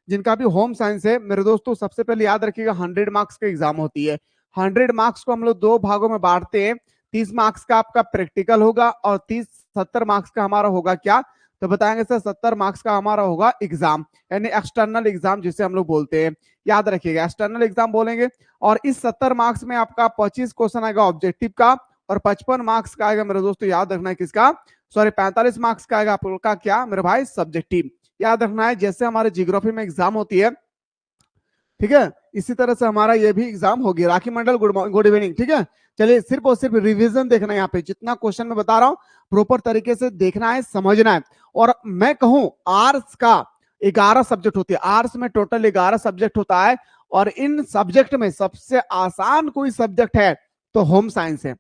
जिनका भी home science है मेरे दोस्तों, सबसे पहले याद रखिएगा 100 मार्क्स की एग्जाम होती है। 100 मार्क्स को हम लोग दो भागों में बांटते हैं। 30 मार्क्स का आपका प्रैक्टिकल होगा और 70 मार्क्स का हमारा होगा क्या, तो बताएंगे सर 70 मार्क्स का हमारा होगा एग्जाम, यानी एक्सटर्नल एग्जाम जिसे हम लोग बोलते हैं। याद रखिएगा एक्सटर्नल एग्जाम बोलेंगे। और इस 70 मार्क्स में आपका 25 क्वेश्चन आएगा ऑब्जेक्टिव का और 55 मार्क्स का आएगा मेरे दोस्तों, याद रखना है किसका, सॉरी 45 मार्क्स का आएगा आपका क्या मेरे भाई, सब्जेक्टिव। याद रखना है जैसे हमारे जियोग्राफी में एग्जाम होती है, ठीक है, इसी तरह से हमारा ये भी एग्जाम होगी। राखी मंडल गुड इवनिंग, ठीक है। चलिए सिर्फ और सिर्फ रिवीजन देखना है, यहाँ पे जितना क्वेश्चन मैं बता रहा हूँ प्रॉपर तरीके से देखना है, समझना है। और मैं कहूं आर्ट्स का 11 सब्जेक्ट होती है, आर्ट्स में टोटल 11 सब्जेक्ट होता है और इन सब्जेक्ट में सबसे आसान कोई सब्जेक्ट है तो होम साइंस है।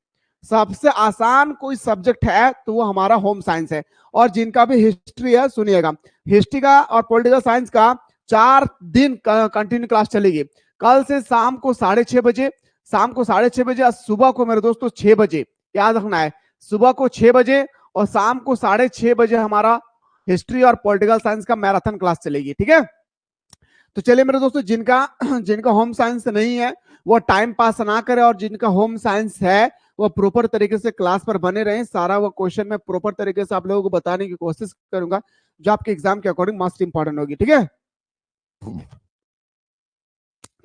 सबसे आसान कोई सब्जेक्ट है तो वो हमारा होम साइंस है। और जिनका भी हिस्ट्री है सुनिएगा, हिस्ट्री का और पॉलिटिकल साइंस का 4 दिन कंटिन्यू क्लास चलेगी। कल से शाम को 6:30 बजे, शाम को 6:30 बजे और सुबह को मेरे दोस्तों 6 बजे, याद रखना है सुबह को 6 बजे और शाम को 6:30 बजे हमारा हिस्ट्री और पॉलिटिकल साइंस का मैराथन क्लास चलेगी, ठीक है। तो चलिए मेरे दोस्तों, जिनका जिनका होम साइंस नहीं है वो टाइम पास ना करे और जिनका होम साइंस है वो प्रॉपर तरीके से क्लास पर बने रहें। सारा वो क्वेश्चन मैं प्रॉपर तरीके से आप लोगों को बताने की कोशिश करूंगा जो आपके एग्जाम के अकॉर्डिंग मोस्ट इंपॉर्टेंट होगी, ठीक है।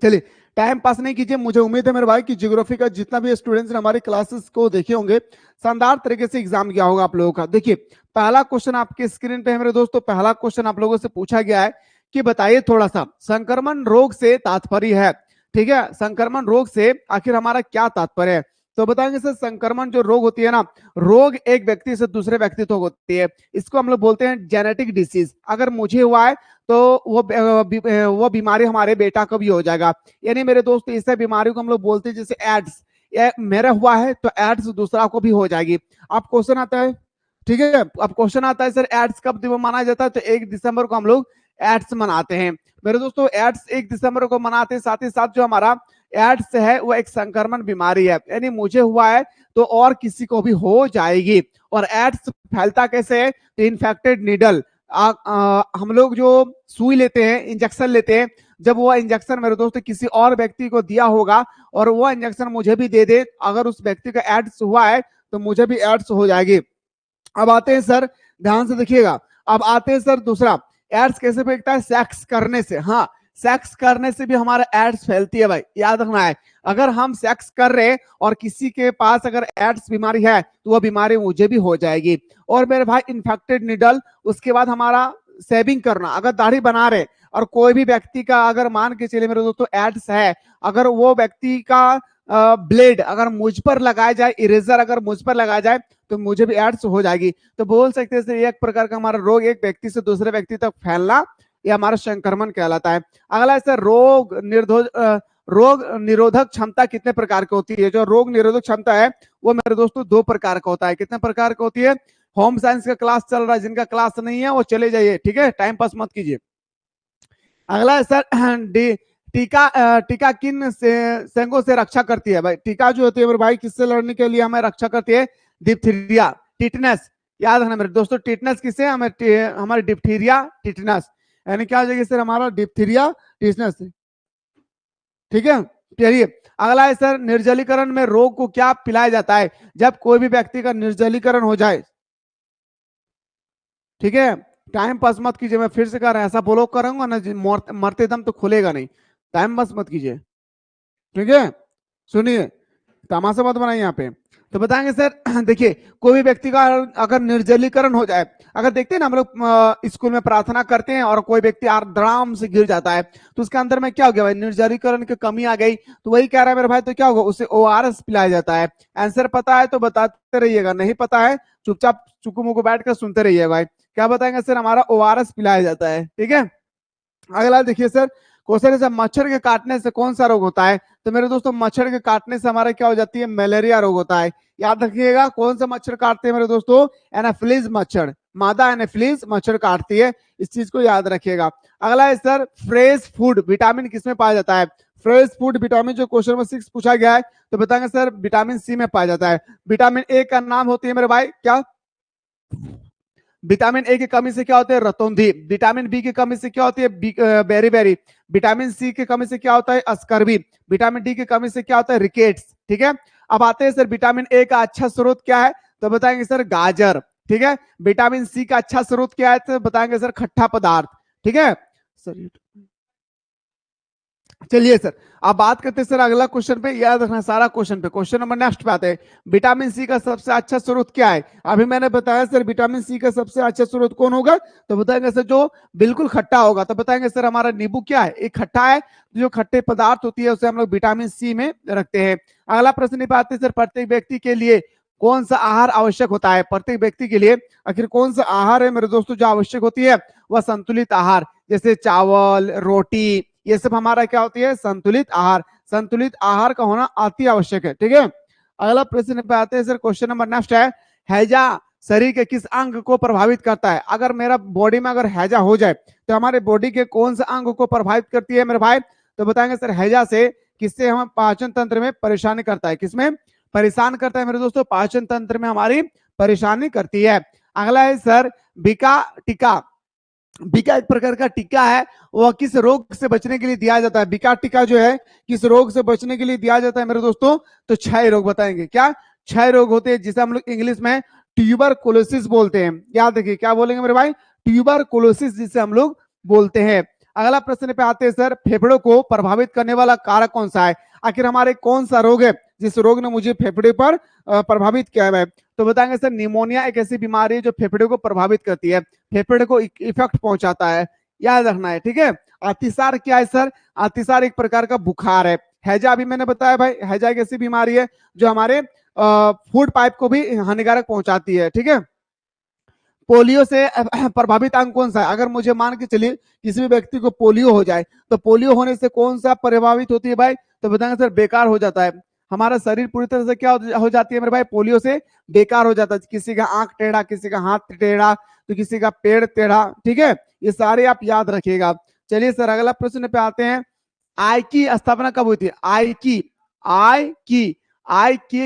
चलिए टाइम पास नहीं कीजिए, मुझे उम्मीद है मेरे भाई कि ज्योग्राफी का जितना भी स्टूडेंट्स ने हमारे क्लासेस को देखे होंगे शानदार तरीके से एग्जाम किया होगा आप लोगों का। देखिए पहला क्वेश्चन आपके स्क्रीन पे है मेरे दोस्तों, पहला क्वेश्चन आप लोगों से पूछा गया है कि बताइए थोड़ा सा संक्रमण रोग से तात्पर्य है, ठीक है, संक्रमण रोग से आखिर हमारा क्या तात्पर्य है। तो बताएंगे सर संक्रमण जो रोग होती है ना, रोग एक व्यक्ति से दूसरे व्यक्ति तक होती है, इसको हम लोग बोलते हैं जेनेटिक डिसीज। अगर मुझे हुआ है तो वो बीमारी हमारे बेटा को भी हो जाएगा। यानी मेरे दोस्त इस बीमारी को हम लोग बोलते हैं जैसे एड्स, मेरा हुआ है तो एड्स दूसरा को भी हो जाएगी। अब क्वेश्चन आता है, ठीक है, अब क्वेश्चन आता है सर एड्स कब मनाया जाता है, तो 1 दिसंबर को हम लोग एड्स मनाते हैं। मेरे दोस्तों एड्स 1 दिसंबर को मनाते हैं, साथ ही साथ जो हमारा एड्स है वो एक संक्रमण बीमारी है, यानी मुझे हुआ है तो और किसी को भी हो जाएगी। और एड्स फैलता कैसे है, तो इन्फेक्टेड नीडल, हम लोग जो सुई लेते हैं, इंजेक्शन लेते हैं, जब वो इंजेक्शन मेरे दोस्त किसी और व्यक्ति को दिया होगा और वो इंजेक्शन मुझे भी दे दे, अगर उस व्यक्ति का एड्स हुआ है तो मुझे भी एड्स हो जाएगी। अब आते हैं सर, ध्यान से देखिएगा, अब आते हैं सर दूसरा, एड्स कैसे फेंकता है, सेक्स करने से। हाँ सेक्स करने से भी हमारा एड्स फैलती है भाई, याद रखना है। अगर हम सेक्स कर रहे हैं और किसी के पास अगर एड्स बीमारी है तो वह बीमारी मुझे भी हो जाएगी। और मेरे भाई इन्फेक्टेड निडल, उसके बाद हमारा सेविंग करना, अगर दाढ़ी बना रहे और कोई भी व्यक्ति का अगर मान के चलिए मेरे दोस्तों एड्स है, अगर वो व्यक्ति का ब्लेड अगर मुझ पर लगाया जाए, इरेजर अगर मुझ पर लगाया जाए तो मुझे भी एड्स हो जाएगी। तो बोल सकते हैं एक प्रकार का हमारा रोग एक व्यक्ति से दूसरे व्यक्ति तक फैलना, ये हमारा संक्रमण कहलाता है। अगला है सर रोग निरोधक क्षमता कितने प्रकार की होती है। जो रोग निरोधक क्षमता है वो मेरे दोस्तों 2 प्रकार का होता है। कितने प्रकार का होती है, होम साइंस का क्लास चल रहा है, जिनका क्लास नहीं है वो चले जाइए, ठीक है, टाइम पास मत कीजिए। अगला है सर टीका किन सेंगों से रक्षा करती है। भाई टीका जो होती है मेरे भाई किससे लड़ने के लिए हमें रक्षा करती है, डिप्थीरिया, टिटनस, याद रखना मेरे दोस्तों, टिटनस किससे, हमें हमारे डिप्थीरिया टिटनस, यानी क्या हो जाएगी सर हमारा डिप्थीरिया टिटनस, ठीक है। चलिए अगला है सर निर्जलीकरण में रोग को क्या पिलाया जाता है जब कोई भी व्यक्ति का निर्जलीकरण हो जाए, ठीक है, टाइम पास मत कीजिए, मैं फिर से कह रहा हूं ऐसा बोलो करूंगा ना मरते दम तो खुलेगा नहीं, टाइम पास मत कीजिए, ठीक है। सुनिए तमाशा मत बनाइए यहाँ पे। तो बताएंगे सर देखिए कोई भी व्यक्ति का अगर निर्जलीकरण हो जाए, अगर देखते हैं ना हम लोग स्कूल में प्रार्थना करते हैं और कोई व्यक्ति आराम से गिर जाता है तो उसके अंदर में क्या हो गया भाई, निर्जलीकरण की कमी आ गई, तो वही कह रहा है मेरे भाई, तो क्या होगा, उसे ORS पिलाया जाता है। आंसर पता है तो बताते रहिएगा, नहीं पता है चुपचाप चुकू मुकू बैठ कर सुनते रहिए भाई। क्या बताएंगे सर, हमारा ORS पिलाया जाता है, ठीक है। अगला देखिए सर क्वेश्चन है मच्छर के काटने से कौन सा रोग होता है। तो मेरे दोस्तों मच्छर के काटने से हमारा क्या हो जाती है, मलेरिया रोग होता है। याद रखिएगा कौन सा मच्छर काटते हैं मेरे दोस्तों, एनाफिलीज मच्छर, मादा एनाफिलीज मच्छर काटती है, इस चीज को याद रखिएगा। अगला है सर फ्रेश फूड विटामिन किसमें पाया जाता है। फ्रेश फूड विटामिन जो क्वेश्चन नंबर 6 पूछा गया है, तो बताएंगे सर विटामिन सी में पाया जाता है। विटामिन ए का नाम होती है मेरे भाई क्या, विटामिन ए की कमी से क्या होता है रतौंधी, विटामिन बी की कमी से क्या होती है बेरी, विटामिन सी की कमी से क्या होता है अस्कर्वी, विटामिन डी की कमी से क्या होता है रिकेट्स। ठीक है, अब आते हैं सर विटामिन ए का अच्छा स्रोत क्या है, तो बताएंगे सर गाजर। ठीक है, विटामिन सी का अच्छा स्रोत क्या है, तो बताएंगे सर खट्टा पदार्थ। ठीक है सर, चलिए सर अब बात करते हैं सर अगला क्वेश्चन पे, याद रखना सारा क्वेश्चन पे। क्वेश्चन नंबर नेक्स्ट पे आते हैं, विटामिन सी का सबसे अच्छा स्रोत क्या है। अभी मैंने बताया सर विटामिन सी का सबसे अच्छा स्रोत कौन होगा, तो बताएंगे सर जो बिल्कुल खट्टा होगा, तो बताएंगे सर हमारा नींबू क्या है, एक खट्टा है। जो खट्टे पदार्थ होती है उसे हम लोग विटामिन सी में रखते हैं। अगला प्रश्न पे आते हैं सर, प्रत्येक व्यक्ति के लिए कौन सा आहार आवश्यक होता है, प्रत्येक व्यक्ति के लिए आखिर कौन सा आहार है मेरे दोस्तों जो आवश्यक होती है, वह संतुलित आहार, जैसे चावल रोटी, ये सब हमारा क्या होती है संतुलित आहार। संतुलित आहार का होना अति आवश्यक है। ठीक है, अगला प्रश्न पे आते हैं सर, क्वेश्चन नंबर नेक्स्ट है, हैजा शरीर के किस अंग को प्रभावित करता है। अगर मेरा बॉडी में अगर हैजा हो जाए तो हमारे बॉडी के कौन सा अंग को प्रभावित करती है मेरे भाई, तो बताएंगे सर हैजा से किससे हम पाचन तंत्र में परेशानी करता है, किसमें परेशान करता है मेरे दोस्तों, पाचन तंत्र में हमारी परेशानी करती है। अगला है सर बिका टीका, बिका एक प्रकार का टीका है, वह किस रोग से बचने के लिए दिया जाता है, बिका टीका जो है किस रोग से बचने के लिए दिया जाता है मेरे दोस्तों, तो क्षय रोग। बताएंगे क्या क्षय रोग होते हैं, जिसे हम लोग इंग्लिश में ट्यूबरकुलोसिस बोलते हैं। याद रखिए क्या बोलेंगे मेरे भाई, ट्यूबरकुलोसिस जिसे हम लोग बोलते हैं। अगला प्रश्न पे आते हैं सर, फेफड़ों को प्रभावित करने वाला कारक कौन सा है, आखिर हमारे कौन सा रोग है जिस रोग ने मुझे फेफड़े पर प्रभावित किया है, तो बताएंगे सर निमोनिया एक ऐसी बीमारी है जो फेफड़े को प्रभावित करती है, फेफड़े को इफेक्ट पहुंचाता है, याद रखना है। ठीक है, अतिसार क्या है सर, अतिसार एक प्रकार का बुखार है। हैजा अभी मैंने बताया भाई, हैजा एक ऐसी बीमारी है जो हमारे फूड पाइप को भी हानिकारक पहुंचाती है। ठीक है, पोलियो से प्रभावित अंग कौन सा है, अगर मुझे मान के चलिए किसी भी व्यक्ति को पोलियो हो जाए तो पोलियो होने से कौन सा प्रभावित होती है भाई, तो बताएंगे सर बेकार हो जाता है, हमारा शरीर पूरी तरह से क्या हो जाती है मेरे भाई, पोलियो से बेकार हो जाता है, किसी का आंख टेढ़ा, किसी का हाथ टेढ़ा, तो किसी का पेड़ टेढ़ा। ठीक है, ये सारे आप याद रखिएगा। चलिए सर अगला प्रश्न पे आते हैं, आई की स्थापना कब हुई थी, आई की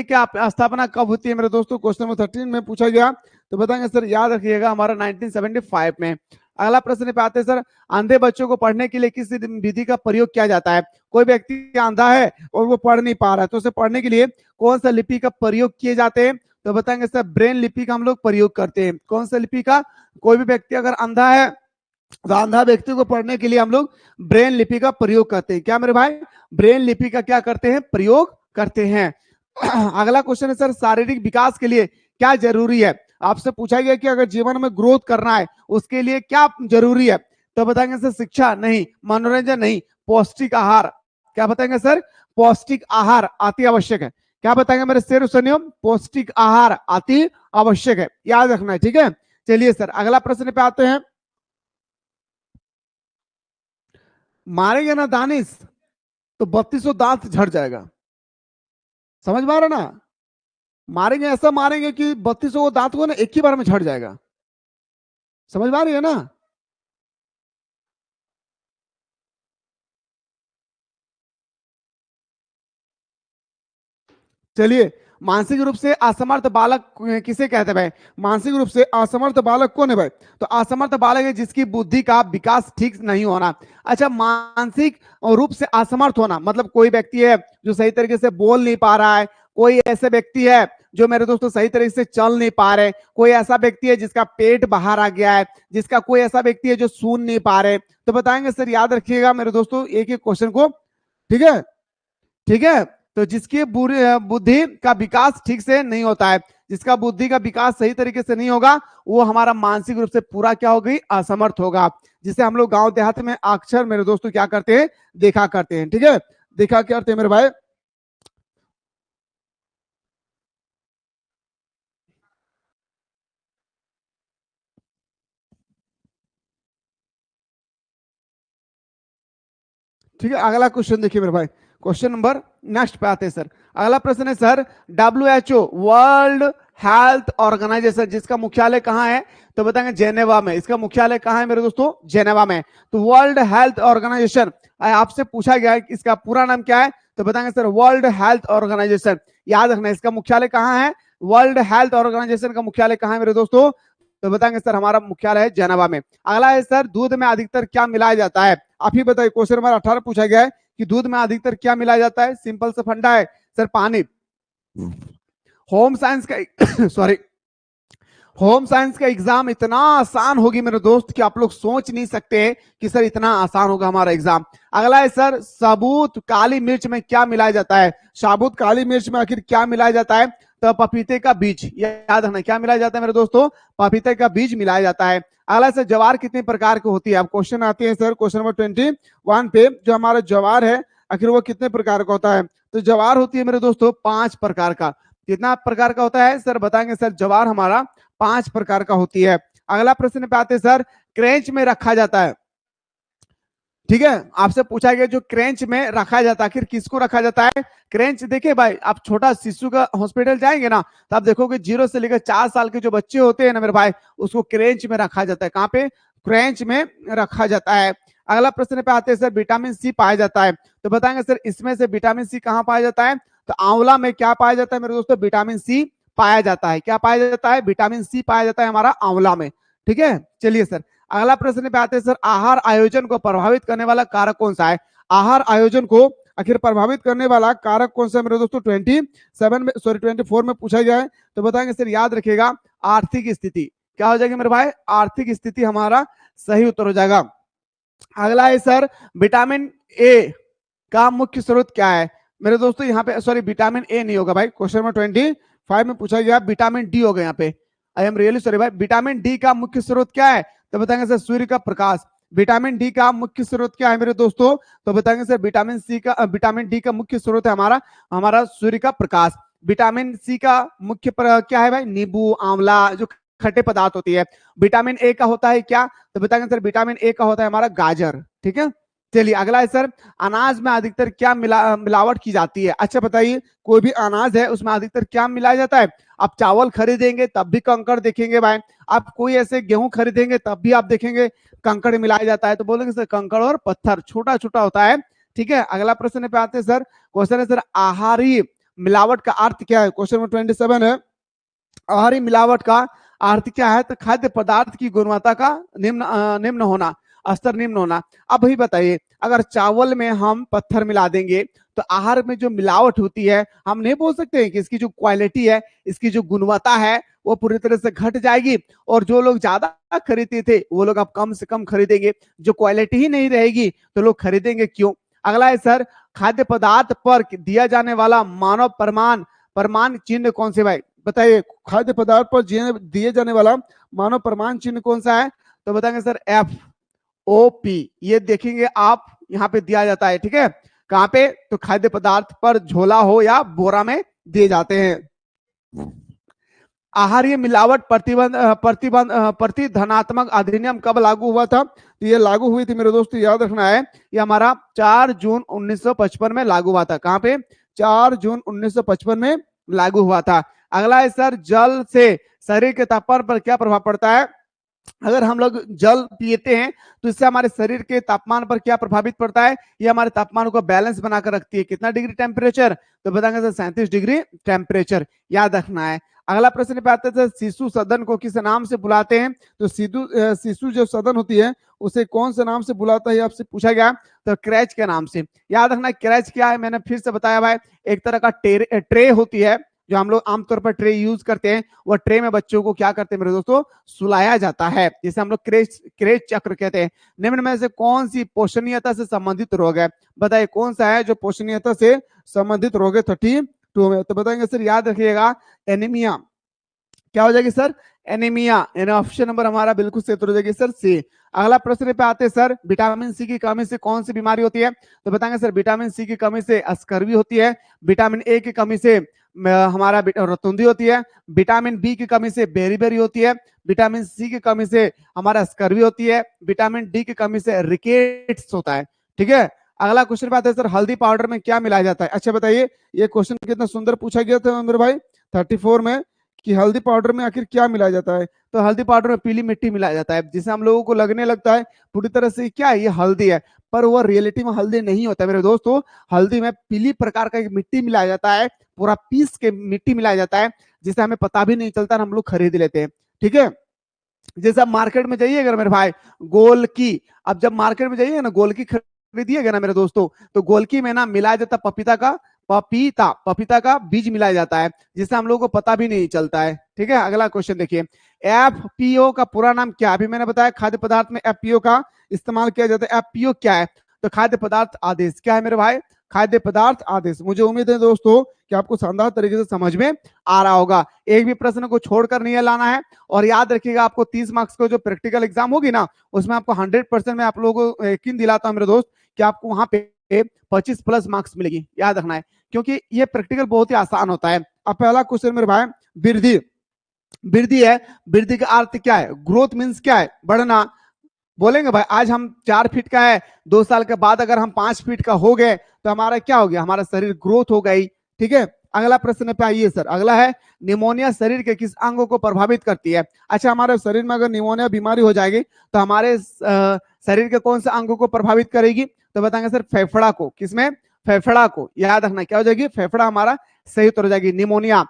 क्या स्थापना कब होती है मेरे दोस्तों, क्वेश्चन नंबर 13 में पूछा गया, तो बताएंगे सर याद रखिएगा हमारा 1975 में। अगला प्रश्न पे आते हैं सर, अंधे बच्चों को पढ़ने के लिए किस विधि का प्रयोग किया जाता है, कोई व्यक्ति अंधा है और वो पढ़ नहीं पा रहा है तो उसे पढ़ने के लिए कौन सा लिपि का प्रयोग किए जाते हैं, तो बताएंगे सर ब्रेन लिपि का हम लोग प्रयोग करते हैं। कौन सा लिपि का, कोई भी व्यक्ति अगर अंधा है तो अंधा व्यक्ति को पढ़ने के लिए हम लोग ब्रेन लिपि का प्रयोग करते हैं। क्या मेरे भाई, ब्रेन लिपि का क्या करते हैं प्रयोग करते हैं। अगला क्वेश्चन है सर, शारीरिक विकास के लिए क्या जरूरी है, आपसे पूछा गया कि अगर जीवन में ग्रोथ करना है उसके लिए क्या जरूरी है, तो बताएंगे सर शिक्षा नहीं, मनोरंजन नहीं, पौष्टिक आहार। क्या बताएंगे सर, पौष्टिक आहार अति आवश्यक है। क्या बताएंगे मेरे शेर सुनियो, पौष्टिक आहार अति आवश्यक है, याद रखना है। ठीक है, चलिए सर अगला प्रश्न पे आते हैं, मारेंगे ना दानिश तो 3200 दांत झड़ जाएगा, समझ में आ रहा ना, मारेंगे ऐसा मारेंगे कि 3200 दांत को ना एक ही बार में झड़ जाएगा, समझ में आ रही है ना। चलिए, मानसिक रूप से असमर्थ बालक किसे कहते हैं भाई, मानसिक रूप से असमर्थ बालक कौन है भाई, तो असमर्थ बालक है जिसकी बुद्धि का विकास ठीक नहीं होना। अच्छा, मानसिक रूप से असमर्थ होना मतलब कोई व्यक्ति है जो सही तरीके से बोल नहीं पा रहा है, कोई ऐसे व्यक्ति है जो मेरे दोस्तों सही तरीके से चल नहीं पा रहे, कोई ऐसा व्यक्ति है जिसका पेट बाहर आ गया है, जिसका कोई ऐसा व्यक्ति है जो सुन नहीं पा रहे, तो बताएंगे सर याद रखिएगा मेरे दोस्तों एक एक क्वेश्चन को। ठीक है, ठीक है, तो जिसकी बुद्धि का विकास ठीक से नहीं होता है, जिसका बुद्धि का विकास सही तरीके से नहीं होगा वो हमारा मानसिक रूप से पूरा क्या होगी, असमर्थ होगा, जिसे हम लोग गांव देहात में अक्सर मेरे दोस्तों क्या करते हैं, देखा करते हैं। ठीक है, देखा करते हैं मेरे भाई। ठीक है, अगला क्वेश्चन देखिए मेरे भाई, क्वेश्चन नंबर नेक्स्ट पे आते हैं सर। अगला प्रश्न है sir, WHO world health organization जिसका मुख्यालय कहाँ है, तो बताएंगे जेनेवा में, इसका मुख्यालय कहाँ है मेरे दोस्तों, जेनेवा में। तो वर्ल्ड हेल्थ ऑर्गेनाइजेशन आपसे पूछा गया है कि इसका पूरा नाम क्या है, तो बताएंगे सर वर्ल्ड हेल्थ ऑर्गेनाइजेशन, याद रखना इसका मुख्यालय कहाँ है, वर्ल्ड हेल्थ ऑर्गेनाइजेशन का मुख्यालय कहाँ है मेरे दोस्तों, तो बताएंगे सर हमारा मुख्यालय है जेनेवा में। अगला है सर दूध में अधिकतर क्या मिलाया जाता है, आप ही बताइए। क्वेश्चन नंबर 18 पूछा गया है कि दूध में अधिकतर क्या मिलाया जाता है, सिंपल सा फंडा है सर, पानी। होम साइंस का सॉरी होम साइंस का एग्जाम इतना आसान होगी मेरे दोस्त कि आप लोग सोच नहीं सकते कि सर इतना आसान होगा हमारा एग्जाम। अगला है सर साबुत काली मिर्च में क्या मिलाया जाता है, साबुत काली मिर्च में आखिर क्या मिलाया जाता है, तो पपीते का बीज, याद रखना क्या मिलाया जाता है मेरे दोस्तों, पपीते का बीज मिलाया जाता है। अगला सर जवार कितने प्रकार की होती है, अब क्वेश्चन आते हैं सर क्वेश्चन नंबर 21 पे, जो हमारा जवार है आखिर वो कितने प्रकार का होता है, तो जवार होती है मेरे दोस्तों 5 प्रकार का। कितना प्रकार का होता है सर बताएंगे सर, जवार हमारा 5 प्रकार का होती है। अगला प्रश्न पे आते हैं सर, क्रेंच में रखा जाता है, ठीक है, आपसे पूछा गया जो क्रेंच में रखा जाता है, आखिर किसको रखा जाता है, क्रेंच। देखिए भाई आप छोटा शिशु का हॉस्पिटल जाएंगे ना, तो आप देखोगे 0 से लेकर 4 साल के जो बच्चे होते हैं ना मेरे भाई, उसको क्रेंच में रखा जाता है। कहाँ पे, क्रेंच में रखा जाता है। अगला प्रश्न पे आते हैं सर, विटामिन सी पाया जाता है, तो बताएंगे सर इसमें से विटामिन सी कहाँ पाया जाता है, तो आंवला में क्या पाया जाता है मेरे दोस्तों, विटामिन सी पाया जाता है। क्या पाया जाता है, विटामिन सी पाया जाता है हमारा आंवला में, ठीक है। चलिए सर अगला प्रश्न पे आते हैं सर, आहार आयोजन को प्रभावित करने वाला कारक कौन सा है, आहार आयोजन को आखिर प्रभावित करने वाला कारक कौन सा है मेरे दोस्तों, 24 में पूछा गया है। तो बताएंगे सर याद रखिएगा आर्थिक स्थिति, क्या हो जाएगी मेरे भाई, आर्थिक स्थिति हमारा सही उत्तर हो जाएगा। अगला है सर विटामिन ए का मुख्य स्रोत क्या है मेरे दोस्तों, यहाँ पे सॉरी विटामिन ए नहीं होगा भाई, क्वेश्चन नंबर 25 में पूछा गया विटामिन डी होगा यहाँ पे। आई एम रियली सॉरी भाई, विटामिन डी का मुख्य स्रोत क्या है, तो बताएंगे सर सूर्य का प्रकाश। विटामिन डी का मुख्य स्रोत क्या है मेरे दोस्तों, तो बताएंगे सर विटामिन डी का मुख्य स्रोत है हमारा हमारा सूर्य का प्रकाश। विटामिन सी का मुख्य क्या है भाई, नींबू आंवला जो खट्टे पदार्थ होती है। विटामिन ए का होता है क्या, तो बताएंगे सर विटामिन ए का होता है हमारा गाजर, ठीक है। चलिए अगला है सर, अनाज में अधिकतर क्या मिलावट की जाती है, अच्छा बताइए कोई भी अनाज है उसमें अधिकतर क्या मिलाया जाता है। आप चावल खरीदेंगे तब भी कंकड़ देखेंगे भाई, आप कोई ऐसे गेहूं खरीदेंगे तब भी आप देखेंगे कंकड़ मिलाया जाता है, तो बोलेंगे सर कंकड़ और पत्थर छोटा छोटा होता है, ठीक है। अगला प्रश्न पे आते हैं सर, क्वेश्चन है सर आहारी मिलावट का अर्थ क्या है, क्वेश्चन नंबर 27 है, आहारी मिलावट का अर्थ क्या है, तो खाद्य पदार्थ की गुणवत्ता का निम्न होना, स्तर निम्न होना। अब भाई बताइए अगर चावल में हम पत्थर मिला देंगे तो आहार में जो मिलावट होती है, हम नहीं बोल सकते हैं कि इसकी जो क्वालिटी है, इसकी जो गुणवत्ता है वो पूरी तरह से घट जाएगी, और जो लोग ज्यादा खरीदते थे वो लोग अब कम से कम खरीदेंगे, जो क्वालिटी ही नहीं रहेगी तो लोग खरीदेंगे क्यों। अगला है सर, खाद्य पदार्थ पर दिया जाने वाला मानव प्रमाण चिन्ह कौन से भाई, बताइए खाद्य पदार्थ पर दिए जाने वाला मानव प्रमाण चिन्ह कौन सा है, तो बताएंगे सर FOP, ये देखेंगे आप यहाँ पे दिया जाता है, ठीक है। कहाँ पे, तो खाद्य पदार्थ पर झोला हो या बोरा में दिए जाते हैं। आहारीय मिलावट प्रतिधनात्मक अधिनियम कब लागू हुआ था, तो ये लागू हुई थी मेरे दोस्तों, याद रखना है ये हमारा 4 जून 1955 में लागू हुआ था। कहाँ पे, 4 जून 1955 में लागू हुआ था। अगला है सर, जल से शरीर के तापमान पर क्या प्रभाव पड़ता है, अगर हम लोग जल पीते हैं तो इससे हमारे शरीर के तापमान पर क्या प्रभावित पड़ता है, ये हमारे तापमान को बैलेंस बनाकर रखती है, कितना डिग्री टेम्परेचर, तो बताएंगे सर 37 डिग्री टेम्परेचर, याद रखना है। अगला प्रश्न पे आते हैं, शिशु सदन को किस नाम से बुलाते हैं, तो शिशु जो सदन होती है उसे कौन से नाम से बुलाता है आपसे पूछा गया, तो क्रैच के नाम से। याद रखना क्रैच क्या है, मैंने फिर से बताया भाई, एक तरह का ट्रे होती है जो हम लोग आमतौर पर ट्रे यूज करते हैं, वो ट्रे में बच्चों को क्या करते हैं मेरे दोस्तों, सुलाया जाता है, जिसे हम लोग क्रेच चक्र कहते हैं। निम्न में से कौन सी पोषणीयता से संबंधित रोग है, बताइए कौन सा है जो पोषणीयता से संबंधित रोग है 32 में, तो बताएंगे सर याद रखिएगा एनीमिया, क्या हो जाएगी सर, एनीमिया, यानी ऑप्शन नंबर हमारा बिल्कुल सही हो जाएगी सर सी। अगला प्रश्न पे आते हैं सर, विटामिन सी की कमी से कौन सी बीमारी होती है, तो बताएंगे सर विटामिन सी की कमी से स्कर्वी होती है, विटामिन ए की कमी से हमारा रतुंधी होती है, विटामिन बी की कमी से बेरी होती है, विटामिन सी की कमी से हमारा स्कर्वी होती है, विटामिन डी की कमी से रिकेट्स होता है, ठीक है। अगला क्वेश्चन पे आते हैं सर, हल्दी पाउडर में क्या मिलाया जाता है, अच्छा बताइए ये क्वेश्चन कितना सुंदर पूछा गया था मेरे भाई 34 में, कि हल्दी पाउडर में आखिर क्या मिलाया जाता है, तो हल्दी पाउडर में पीली मिट्टी मिलाया जाता है, जिसे हम लोगों को लगने लगता है पूरी तरह से क्या है ये हल्दी है, पर वो रियलिटी में हल्दी नहीं होता है मेरे दोस्तों। हल्दी में पीली प्रकार का एक मिट्टी मिलाया जाता है, पूरा पीस के मिट्टी मिलाया जाता है, जिसे हमें पता भी नहीं चलता, हम लोग खरीद लेते हैं, ठीक है। जैसे आप मार्केट में जाइएगा मेरे भाई, गोलकी, अब जब मार्केट में जाइए ना, गोलकी खरीदिएगा ना मेरे दोस्तों, तो गोलकी में ना मिलाया जाता पपीता का, पपीता का बीज मिलाया जाता है, जिससे हम लोगों को पता भी नहीं चलता है। ठीक है, अगला क्वेश्चन देखिए, एफपीओ का पूरा नाम क्या है? अभी मैंने बताया खाद्य पदार्थ में एफपीओ का इस्तेमाल किया जाता है। एफपीओ क्या है? तो खाद्य पदार्थ आदेश। क्या है मेरे भाई? खाद्य पदार्थ आदेश। मुझे उम्मीद है दोस्तों कि आपको शानदार तरीके से समझ में आ रहा होगा। एक भी प्रश्न को छोड़कर नहीं लाना है, और याद रखिएगा आपको 30 मार्क्स को जो प्रैक्टिकल एग्जाम होगी ना, उसमें आपको 100% में आप लोगों को यकीन दिलाता हूं मेरे दोस्त कि आपको वहां पे 25+ मार्क्स मिलेगी। याद रखना है, क्योंकि ये प्रैक्टिकल बहुत ही आसान होता है। अब पहला क्वेश्चन मेरे भाई, वृद्धि, वृद्धि है, वृद्धि का अर्थ क्या है? ग्रोथ मीन्स क्या है? बढ़ना। बोलेंगे भाई आज हम 4 फीट का है, 2 साल के बाद अगर हम 5 फीट का हो गए तो हमारा क्या हो गया? हमारा शरीर ग्रोथ हो गई। ठीक है, अगला प्रश्न पे आइए सर। अगला है, निमोनिया शरीर के किस अंगों को प्रभावित करती है? अच्छा, हमारे शरीर में अगर निमोनिया बीमारी हो जाएगी तो हमारे शरीर के कौन से अंगों को प्रभावित करेगी? तो बताएंगे सर फेफड़ा को। किसमें? फेफड़ा को। याद रखना क्या हो जाएगी? फेफड़ा हमारा सही उत्तर हो जाएगी। निमोनिया।